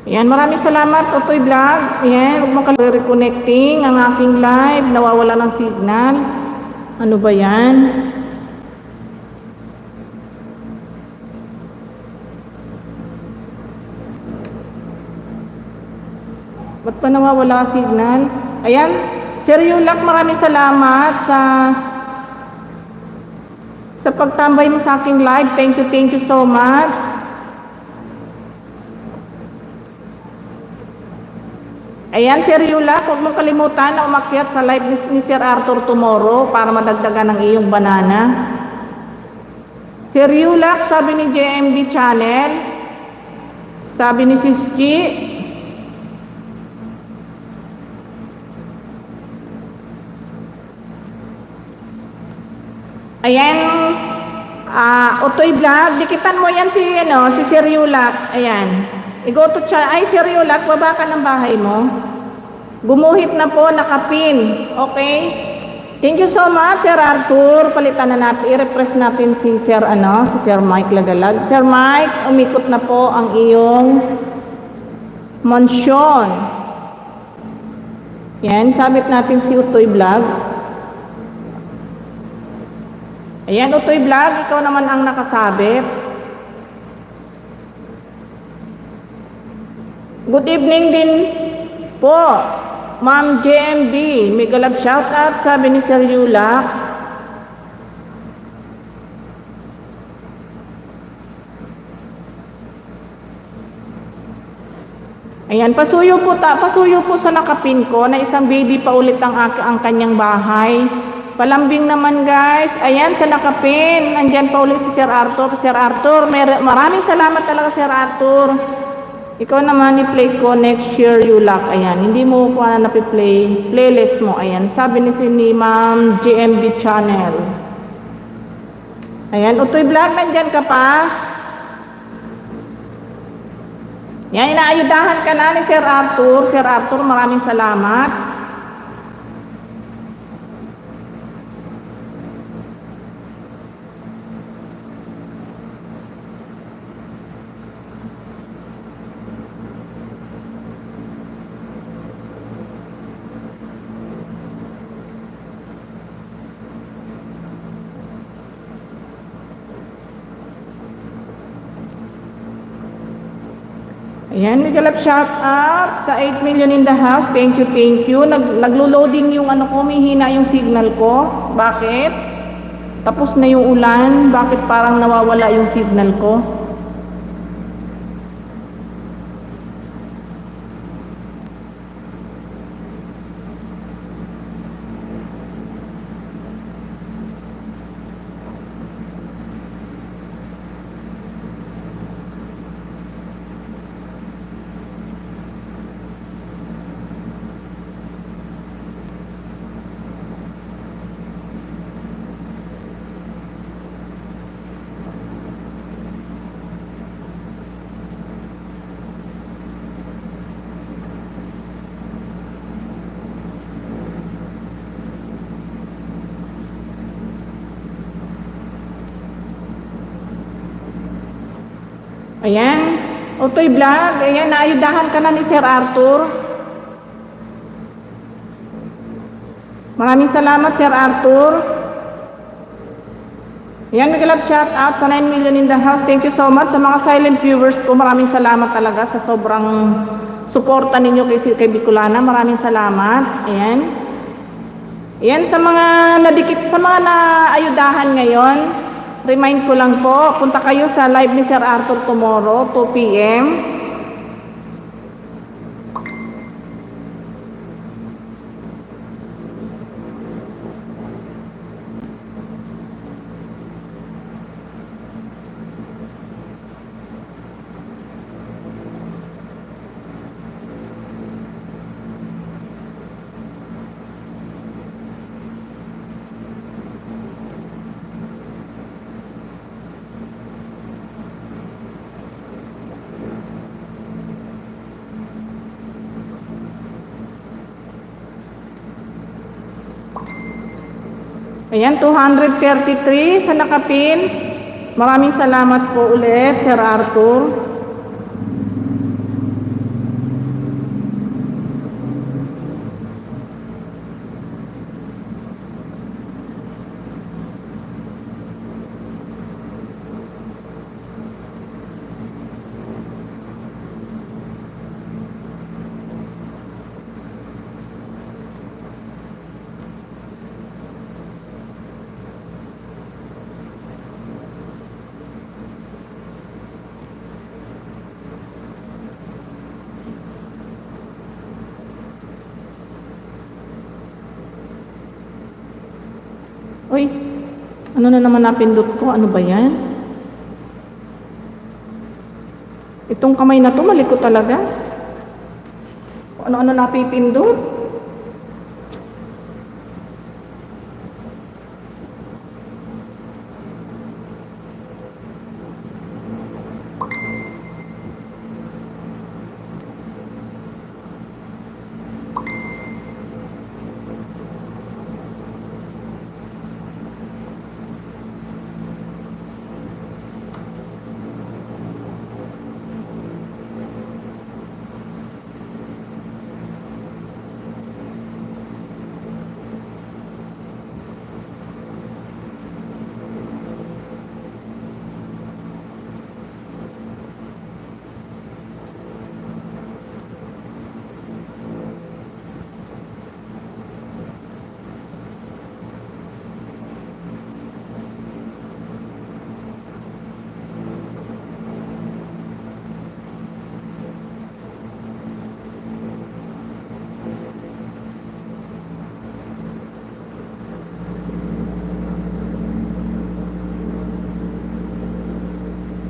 Ayan, maraming salamat, Utoy Vlog. Ayan, huwag mo reconnecting ang aking live. Nawawala ng signal. Ano ba yan? Ba't pa nawawala ang signal? Ayan, Sir Yulak, maraming salamat sa pagtambay mo sa aking live. Thank you so much. Ayan, Sir Yula, huwag mong kalimutan na umakyat sa live ni Sir Arthur tomorrow para madagdagan ng iyong banana. Sir Yula, sabi ni JMB Channel, sabi ni Sis G, ayan, Utoy Vlog, dikitan mo yan si Sir Yula. Ayan. I-go to chat. Ay, Sir Yulak, baba ka ng bahay mo. Gumuhit na po, nakapin. Okay? Thank you so much, Sir Arthur. Palitan na natin. I-refresh natin si Sir Mike Lagalag. Sir Mike, umikot na po ang iyong mansyon. Yan, sabit natin si Utoy Vlog. Ayan, Utoy Vlog, ikaw naman ang nakasabit. Good evening din po, Ma'am JMB. Mega love shoutout, sabi ni Sir Yula. Ayan, pasuyo po sa nakapin ko na isang baby pa ulit ang kanyang bahay. Palambing naman guys. Ayan, sa nakapin. Andyan pa ulit si Sir Arthur. Sir Arthur, maraming salamat talaga Sir Arthur. Ikaw naman i-play ko next year, Yulak. Ayan, hindi mo ko na napi-play. Playlist mo. Ayan, sabi ni Ma'am GMB Channel. Ayan, Utoy Vlog, nandyan ka pa? Yan, inaayudahan ka na ni Sir Arthur. Sir Arthur, maraming salamat. Ayan, mega love shout out sa 8 million in the house. Thank you, thank you. Naglo-loading yung ano ko, may hina yung signal ko. Bakit? Tapos na yung ulan. Bakit parang nawawala yung signal ko? Ayan, Otoy Vlog, ayan, naayudahan ka na ni Sir Arthur. Maraming salamat, Sir Arthur. Ayan, mega love shout out sa 9 million in the house. Thank you so much sa mga silent viewers ko. Maraming salamat talaga sa sobrang suporta ninyo kay Bicolana. Maraming salamat. Ayan. Ayan, sa mga nadikit, sa mga naayudahan ngayon, remind ko lang po, punta kayo sa live ni Sir Arthur tomorrow, 2 p.m. Ayan, 233 sa nakapin. Maraming salamat po ulit, Sir Arthur. Uy, ano na naman napindot ko? Ano ba yan? Itong kamay na to, malikot talaga. Ano-ano napipindot?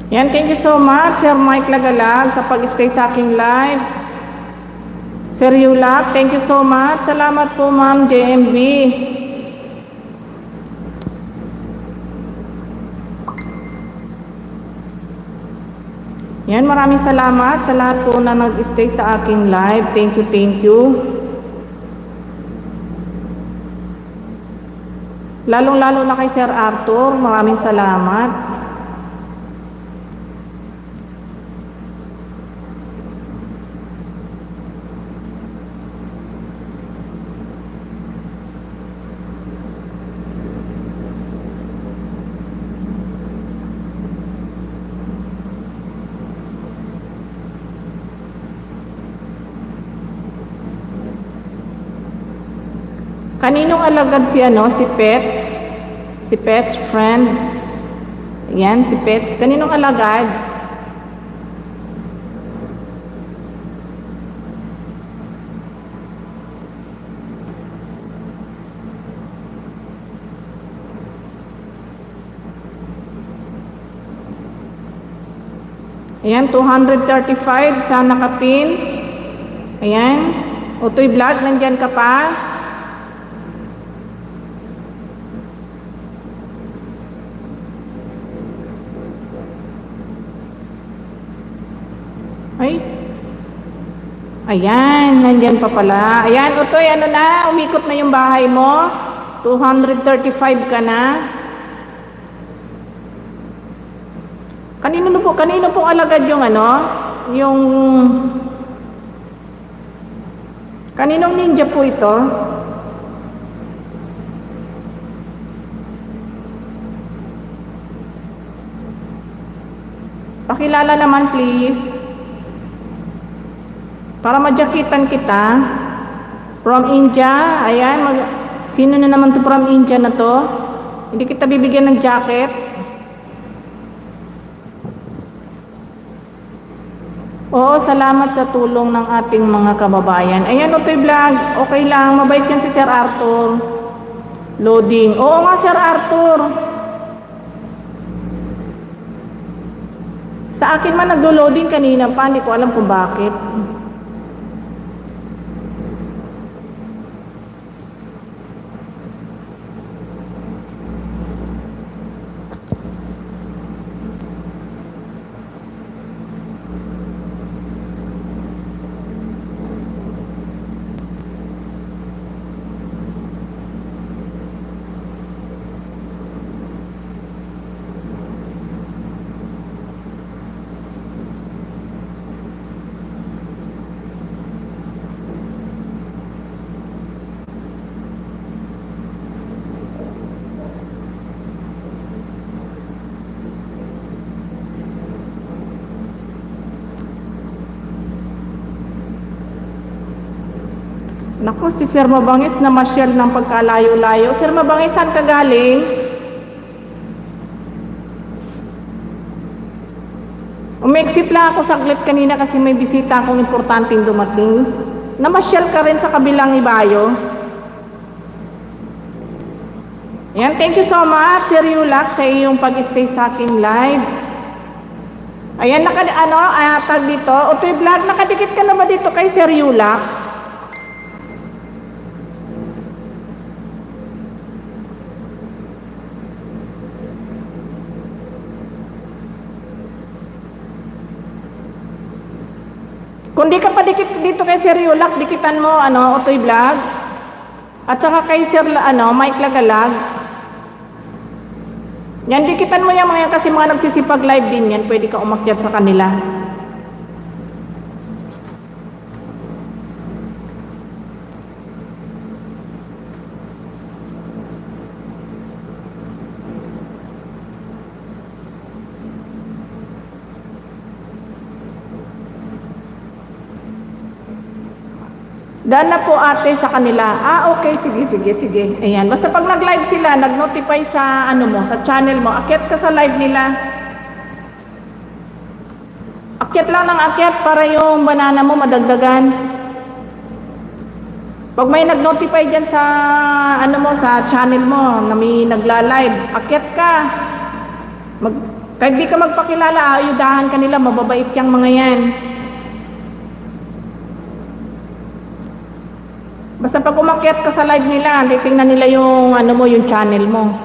Yan, thank you so much, Sir Mike Lagalag, sa pag-stay sa aking live. Sir Yulap, thank you so much. Salamat po, Ma'am JMB. Yan, maraming salamat sa lahat po na nag-stay sa aking live. Thank you, thank you. Lalong-lalo na kay Sir Arthur, maraming salamat. Kaninong alagad si si Pets? Si Pets friend. Ayan, si Pets. Kaninong alagad? Ayan, 235 sa nakapin. Ayan. Utoy Vlog, nandyan ka pa? Ay. Ayan, nandyan pa pala. Ayan, Utoy, ano na? Umikot na yung bahay mo? 235 ka na? Kanino po alagad yung yung kaninong ninja po ito? Pakilala naman please. Para madyakitan kita. From India. Ayan, sino na naman to from India na to? Hindi kita bibigyan ng jacket. Oo, salamat sa tulong ng ating mga kababayan. Ayan, Utoy Vlog. Okay lang, mabait yan si Sir Arthur. Loading. Oo nga, Sir Arthur. Sa akin man nagdo-loading kanina pa, hindi ko alam kung bakit. Naku, si Sir Mabangis na masyal ng pagkalayo-layo. Sir Mabangis, saan ka galing? Umeksip lang ako saglit kanina kasi may bisita akong importanteng dumating. Namasyal ka rin sa kabilang ibayo. Yan, thank you so much, Sir Yulak, sa iyong pag-stay sa aking live. Ayan, tag dito. Utoy Vlog, nakadikit ka na ba dito kay Sir Yulak? Kung di ka pa dikit dito kay Sir Yulak, dikitan mo, Utoy Vlog. At saka kay Sir, Mike Lagalag. Yan, dikitan mo yan mga yan kasi mga nagsisipag live din yan. Pwede ka umakyat sa kanila. Daan na po ate sa kanila. Okay, sige. Ayan, basta pag nag-live sila, nag-notify sa sa channel mo, akyat ka sa live nila. Akyat lang ng akyat para yung banana mo madagdagan. Pag may nag-notify dyan sa sa channel mo na may nagla-live, akyat ka. Kahit di ka magpakilala, ayudahan ka nila, mababait yang mga yan. Basta pag umakyat ka sa live nila, titingnan nila yung yung channel mo.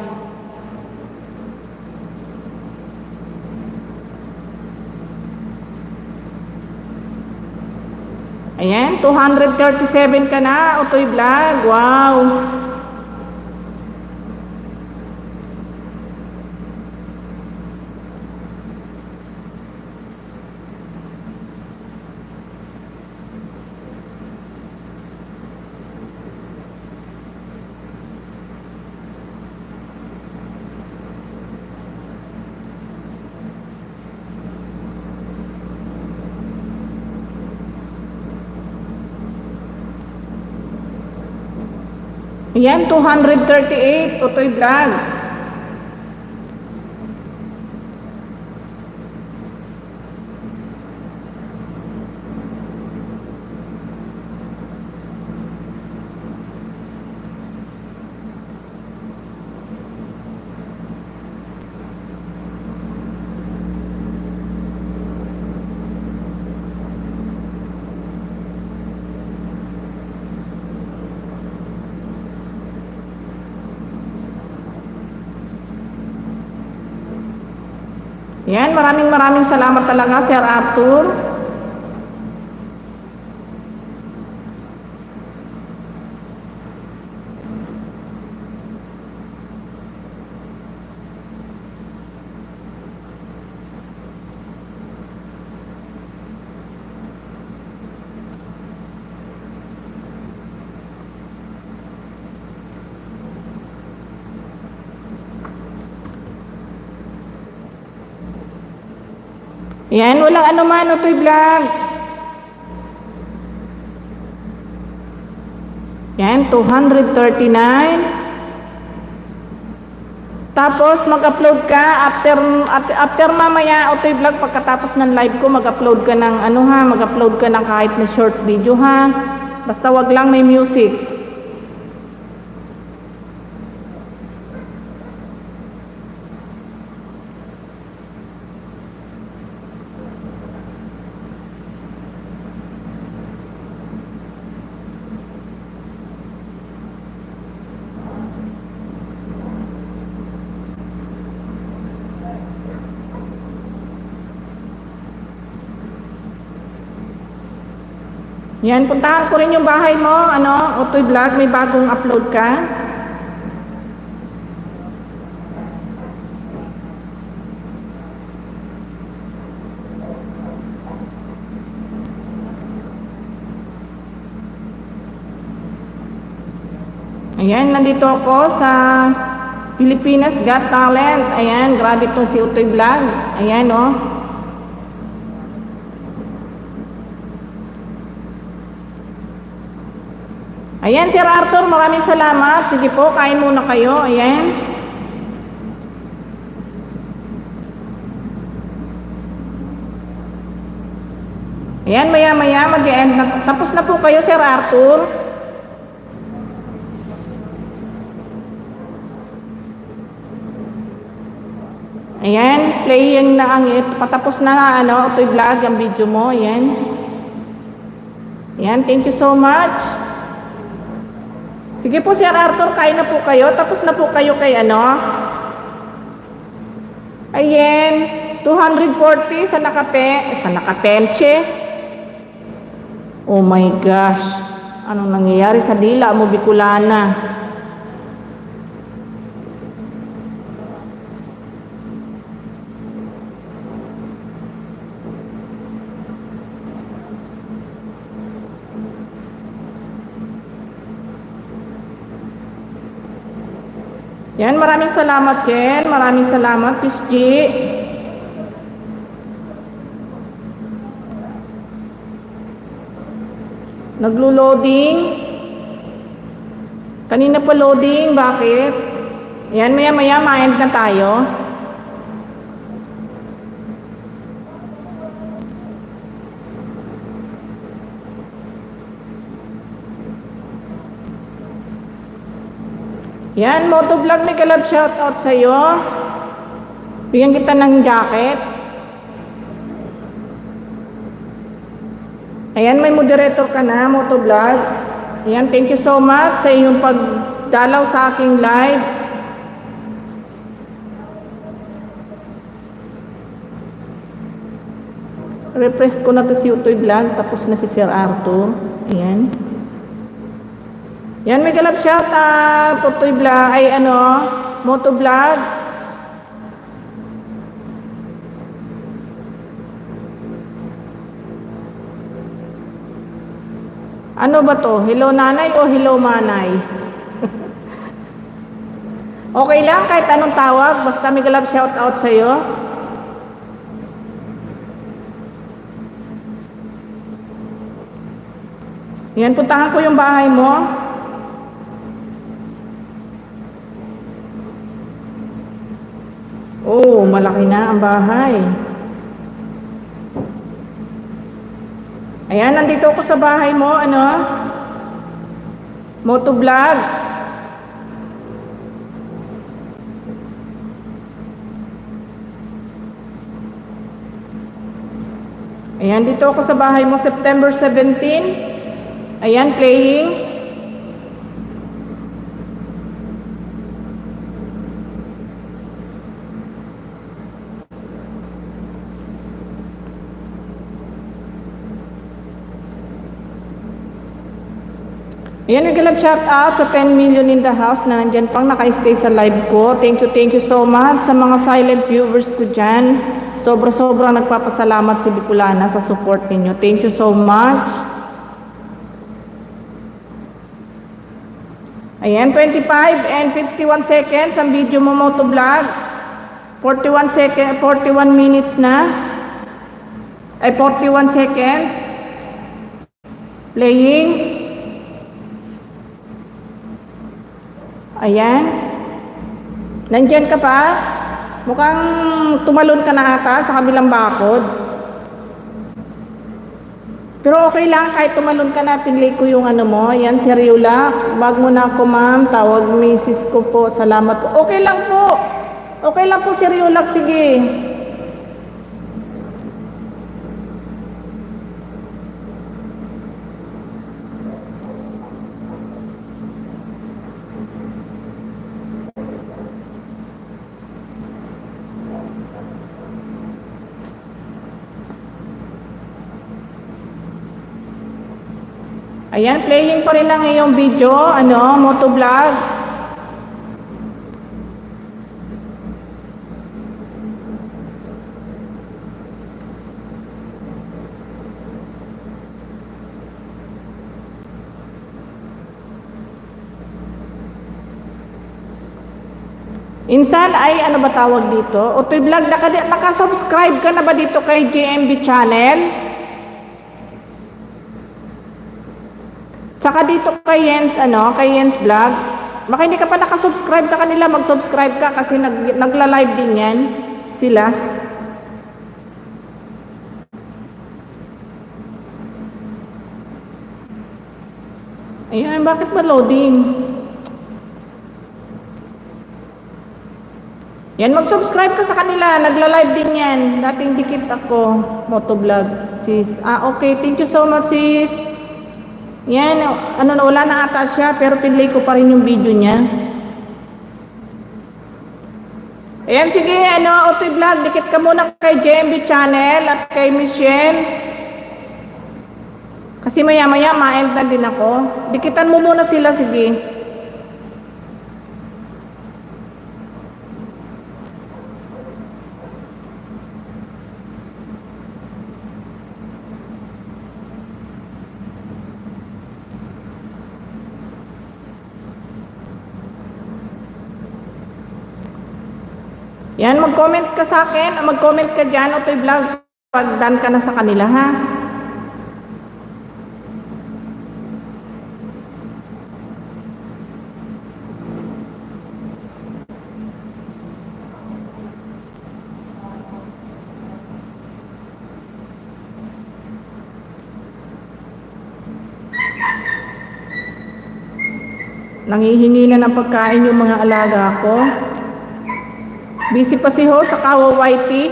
Ayan, 237 ka na, Utoy Vlog. Wow. Ayan, 238, Utoy Vlog. Yan, maraming salamat talaga, Sir Arthur. Yan, walang anuman, Utoy Vlog. Yan, 239. Tapos mag-upload ka after mamaya, Utoy Vlog, pagkatapos ng live ko, mag-upload ka ng mag-upload ka ng kahit na short video ha. Basta wag lang may music. Yan, puntahan ko rin yung bahay mo, Utoy Vlog, may bagong upload ka. Ayan, nandito ako sa Pilipinas Got Talent. Ayan, grabe to si Utoy Vlog. Ayan, oh. Ayan, Sir Arthur, maraming salamat. Sige po, kain muna kayo. Ayan. Ayan, maya-maya mag-end na. Tapos na po kayo, Sir Arthur. Ayan, playing na ang patapos na Utoy Vlog ang video mo. Ayan. Ayan, thank you so much. Sige po, Sir Arthur, kain na po kayo. Tapos na po kayo kay Ayan, 240 sa nakapenche. Oh my gosh. Anong nangyayari sa dila mo, Bicolana? Yan, maraming salamat, Jen. Maraming salamat, Sis G. Naglo-loading. Kanina pa loading, bakit? Yan, maya-maya ma-end na tayo. Yan, Motovlog, may kalab shoutout sa'yo. Bigyan kita ng jacket. Ayan, may moderator ka na, Motovlog. Ayan, thank you so much sa iyong pagdalaw sa aking live. Refresh ko na to si Utoy Vlog, tapos na si Sir Arthur. Ayan. Yan, may kalab shoutout, Utoy Vlog, Motovlog. Ano ba to? Hello nanay o hello manay? Okay lang, kahit anong tawag, basta may kalab shoutout sa'yo. Yan, puntahan ko yung bahay mo. Oh, malaki na ang bahay. Ayan, nandito ako sa bahay mo, motovlog. Ayan, dito ako sa bahay mo, September 17. Ayan, playing. Ayan, nag-love shout out sa 10 million in the house na nandyan pang naka-stay sa live ko. Thank you so much sa mga silent viewers ko dyan. Sobra-sobra nagpapasalamat si Bicolana sa support ninyo. Thank you so much. Ayan, 25 and 51 seconds ang video mo motovlog. 41 minutes na. Ay, 41 seconds. Playing. Ayan. Nandyan ka pa? Mukhang tumalon ka na ata sa kabilang bakod. Pero okay lang, kahit tumalon ka na, pinlay ko yung mo. Ayan, si Riula. Bag mo na ako, ma'am. Tawag misis ko po. Salamat po. Okay lang po. Okay lang po, si Riula. Sige. Ayan, playing pa rin ang iyong video, motovlog. Insan ay ano ba tawag dito? Otoy Vlog, naka-subscribe ka na ba dito kay JMB channel? Tsaka dito kay Jens, kay Jens Vlog. Baka hindi ka pa nakasubscribe sa kanila, mag-subscribe ka kasi nagla-live din yan sila. Ayan, bakit ba loading? Yan, mag-subscribe ka sa kanila, nagla-live din yan. Dating dikit ako, motovlog, sis. Okay, thank you so much, sis. Yan, wala na ata siya, pero pinlay ko pa rin yung video niya. Ayan, sige, Otoy Vlog, dikit ka muna kay JMB channel at kay Miss Yen. Kasi maya-maya, ma-end na din ako. Dikitan mo muna sila, sige. Yan, mag-comment ka sa akin, mag-comment ka dyan, Otoy Vlog, pag done ka na sa kanila, ha? Nangihingi na ng pagkain yung mga alaga ko. Busy pa si Ho sa Kawa Whitey.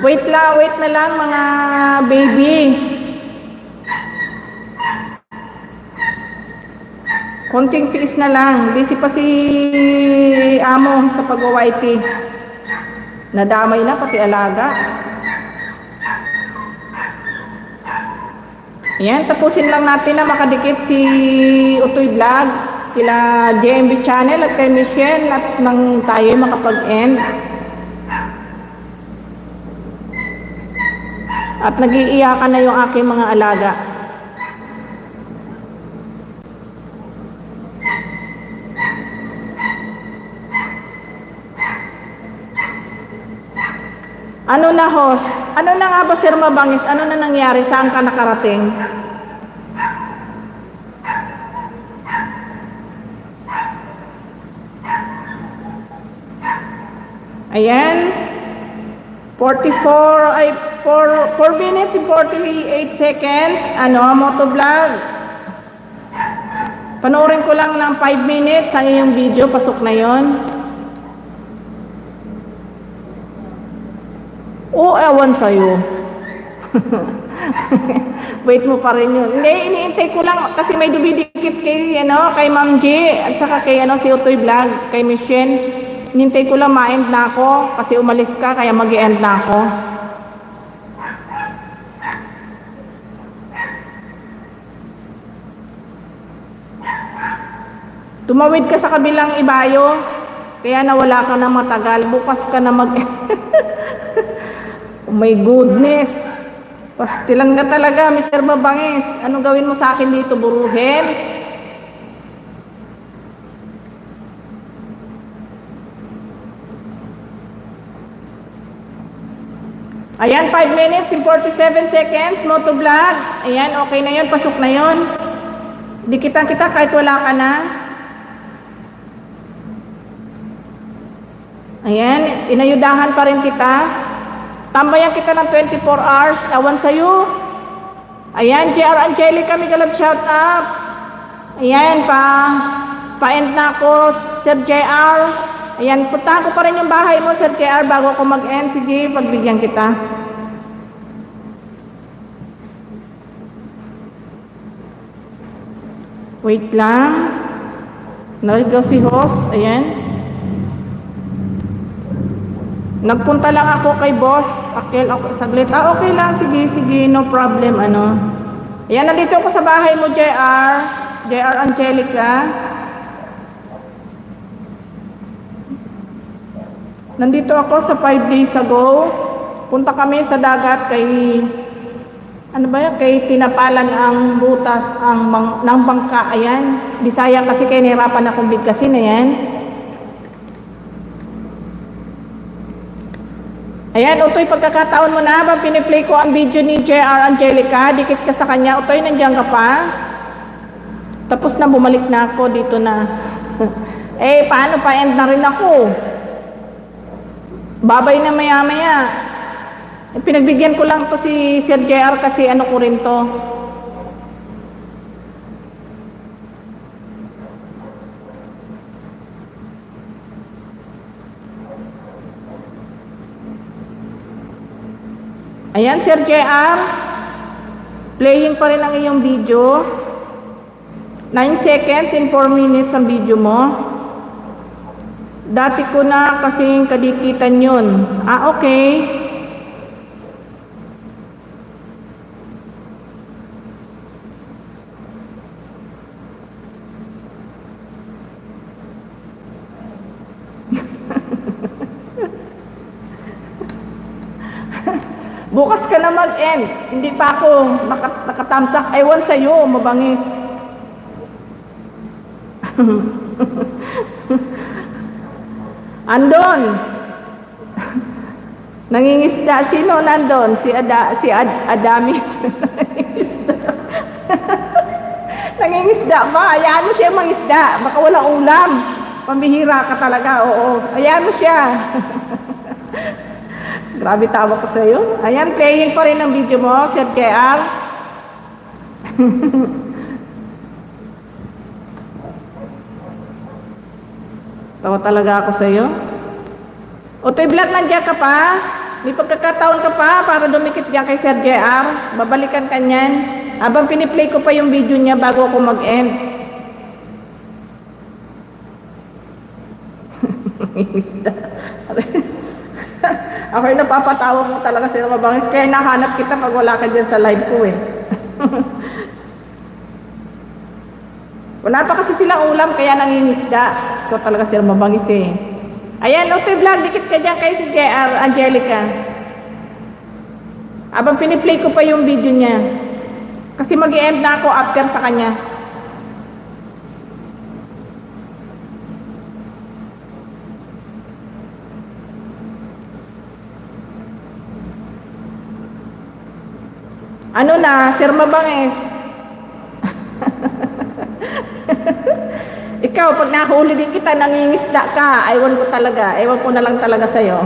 Wait na lang mga baby. Konting tiis na lang. Busy pa si Amo sa pag-Whitey. Nadamay na pati alaga. Ayan, tapusin lang natin na makadikit si Otoy Vlog kila JMB channel at kay Michelle at nang tayo makapag-end. At nag-iiyakan na yung aking mga alaga. Ano na, host? Ano na nga ba, Sir Mabangis? Ano na nangyari? Saan ka nakarating? Ayan. 44, ay, 4 minutes and 48 seconds. Ano, motovlog. Panoorin ko lang ng 5 minutes ang iyong video. Pasok na yon. Oo, ewan sa'yo. Wait mo pa rin yun. Hindi, iniintay ko lang kasi may dumidikit kay, kay Ma'am G at saka kay, si Utoy Vlog, kay Michelle. Iniintay ko lang ma-end na ako kasi umalis ka kaya mag-end na ako. Tumawid ka sa kabilang ibayo kaya nawala ka na matagal. Bukas ka na Oh my goodness. Pastilan ka talaga, Mr. Mabangis. Anong gawin mo sa akin dito, buruhin? Ayan, 5 minutes and 47 seconds, motovlog. Ayan, okay na yun, pasok na yun. Dikitan kita kahit wala ka na. Ayan, inayudahan pa rin kita. Tambayan kita ng 24 hours. Awan sa'yo. Ayan, JR Angelica, Migalab, shout out. Ayan, pa-end na ako, Sir JR. Ayan, puntahan ko pa rin yung bahay mo, Sir JR, bago ako mag-end. Sige, pagbigyan kita. Wait lang. Naligaw si host. Ayan. Nagpunta lang ako kay boss. Akil ako saglit. Okay lang. Sige, sige. No problem. Ayan, nandito ako sa bahay mo, JR. JR Angelica. Nandito ako sa 5 days ago. Punta kami sa dagat kay kay tinapalan ang butas ng bangka. Ayan. Bisaya kasi kaya nahirapan akong bigkasin. Ayan. Ayan, Utoy, pagkakataon mo na, piniplay ko ang video ni JR Angelica, dikit ka sa kanya. Utoy, nandiyan ka pa? Tapos na, bumalik na ako, dito na. Paano pa, end na rin ako. Babay na maya-maya. Pinagbigyan ko lang to si Sir JR kasi ko rin to. Ayan, Sir JR. Playing pa rin ang iyong video. 9 seconds and 4 minutes ang video mo. Dati ko na kasing kadikitan yun. Okay. Bukas ka na mag-end. Hindi pa ako nakatamsak. Ewan sa'yo, Mabangis. Andon. Nangingisda. Sino nandon? Si Adamis. Nangingisda ba? Hayaan mo siya mangisda. Baka walang ulam. Pambihira ka talaga. Oo. Hayaan mo siya. Grabe tawa ko sa iyo. Ayan, playing pa rin ang video mo, Sir JR. Tawa talaga ako sa iyo. Utoy Vlog, nandiyan ka pa? May pagkakataon ka pa para dumikit diyan kay Sir JR. Babalikan ka niyan. Habang piniplay ko pa yung video niya bago ako mag-end. Ako'y napapatawa mo talaga, Sir Mabangis. Kaya nahanap kita pag wala ka dyan sa live ko eh. Wala pa kasi silang ulam, kaya nangingisda. Ikaw talaga, Sir Mabangis eh. Ayan, Utoy Vlog, dikit ka dyan kay si JR Angelica. Abang piniplay ko pa yung video niya. Kasi mag-i-end na ako after sa kanya. Ano na, Sir Mabangis? Ikaw ikaw, pag nahuli din kita, nangingisda ka. Ewan ko talaga. Ewan ko na lang talaga sa'yo.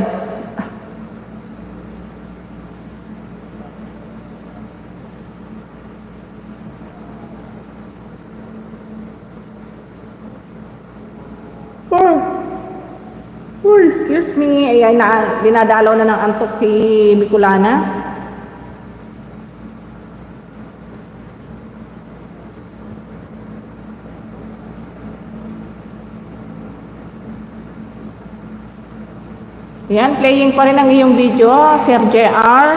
Oh, excuse me. Ayan, dinadalaw na ng antok si Bicolana. Yan, playing pa rin ang iyong video, Sir JR.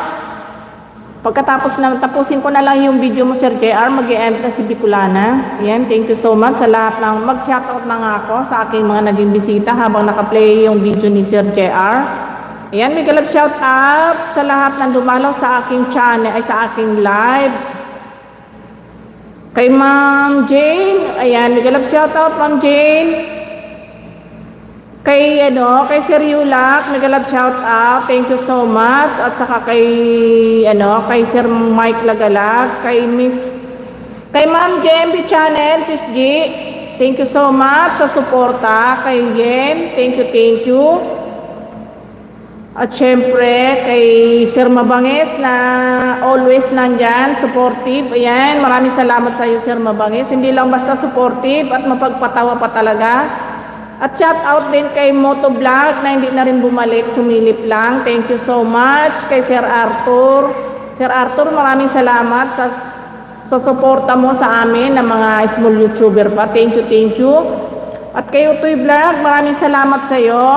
Pagkatapos na, tapusin ko na lang yung video mo, Sir JR, mag-i-end na si Bicolana. Yan, thank you so much sa lahat ng, mag-shoutout na nga ako sa aking mga naging bisita habang naka-play yung video ni Sir JR. Yan, may galap shoutout sa lahat ng dumalaw sa aking channel, ay sa aking live. Kay Ma'am Jane, ayan, may galap shoutout, Ma'am Jane. Kay Sir Yulak, nagalab shout out. Thank you so much. At saka kay Sir Mike Lagalag, kay Ma'am JMB Channel, Sis G. Thank you so much sa suporta. Kay Yen, thank you. At syempre, kay Sir Mabangis na always nandyan, supportive. Ayan, maraming salamat sa iyo, Sir Mabangis. Hindi lang basta supportive at mapagpatawa pa talaga. At shout out din kay Motovlog na hindi na rin bumalik, sumilip lang. Thank you so much kay Sir Arthur. Sir Arthur, maraming salamat sa suporta mo sa amin na mga small YouTuber pa. Thank you. At kay Utoy Vlog, maraming salamat sa iyo.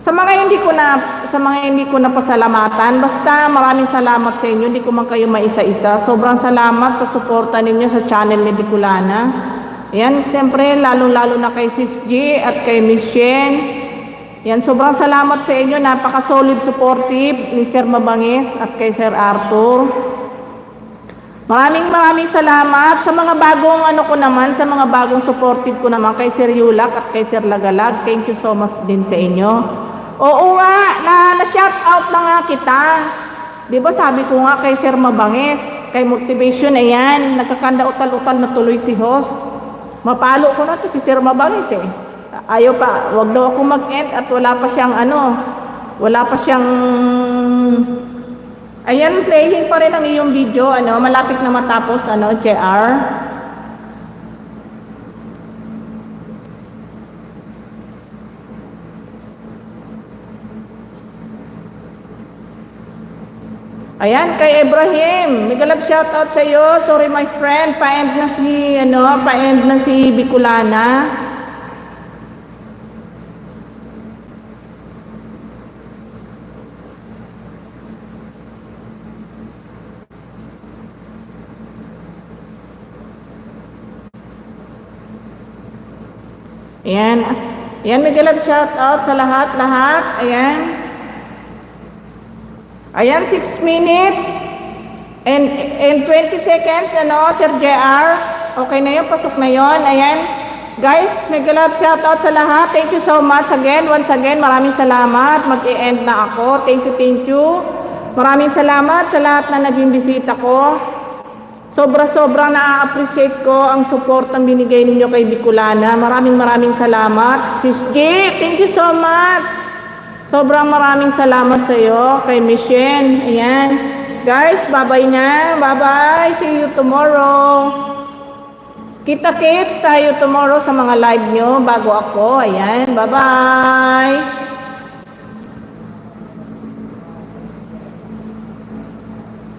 Sa mga hindi ko na pasalamatan, basta maraming salamat sa inyo. Hindi ko man kayo maisa-isa. Sobrang salamat sa suporta ninyo sa channel ni Bicolana. Yan, siyempre, lalo-lalo na kay Sis G at kay Miss Shen. Yan, sobrang salamat sa inyo. Napaka-solid supportive ni Sir Mabangis at kay Sir Arthur. Maraming salamat sa mga bagong sa mga bagong supportive ko naman kay Sir Yulak at kay Sir Lagalag. Thank you so much din sa inyo. Oo nga, na-shout out na nga kita. Diba sabi ko nga kay Sir Mabangis, kay Motivation, ayan, nagkakanda utal-utal na tuloy si host. Mapalo ko na to si Sir Mabangis eh. Ayaw pa, wag daw ako mag-end at wala pa siyang ayan, playing pa rin ang iyong video, malapit na matapos, JR. Ayan, kay Ibrahim, may galap shoutout sa iyo. Sorry my friend, pa-end na si Bicolana. Ayan, may galap shoutout sa lahat. Ayan. Ayan, 6 minutes and 20 seconds, Sir JR. Okay na yun, pasok na yun. Ayan. Guys, may galap shoutout sa lahat. Thank you so much again. Once again, maraming salamat. Mag-i-end na ako. Thank you. Maraming salamat sa lahat na naging bisita ko. Sobrang na-appreciate ko ang support na binigay ninyo kay Bicolana. Maraming salamat. Sis G, thank you so much. Sobrang maraming salamat sa iyo, kay Michelle. Ayan. Guys, bye-bye na. Bye-bye. See you tomorrow. Kita-kits tayo tomorrow sa mga live nyo bago ako. Ayan. Bye-bye.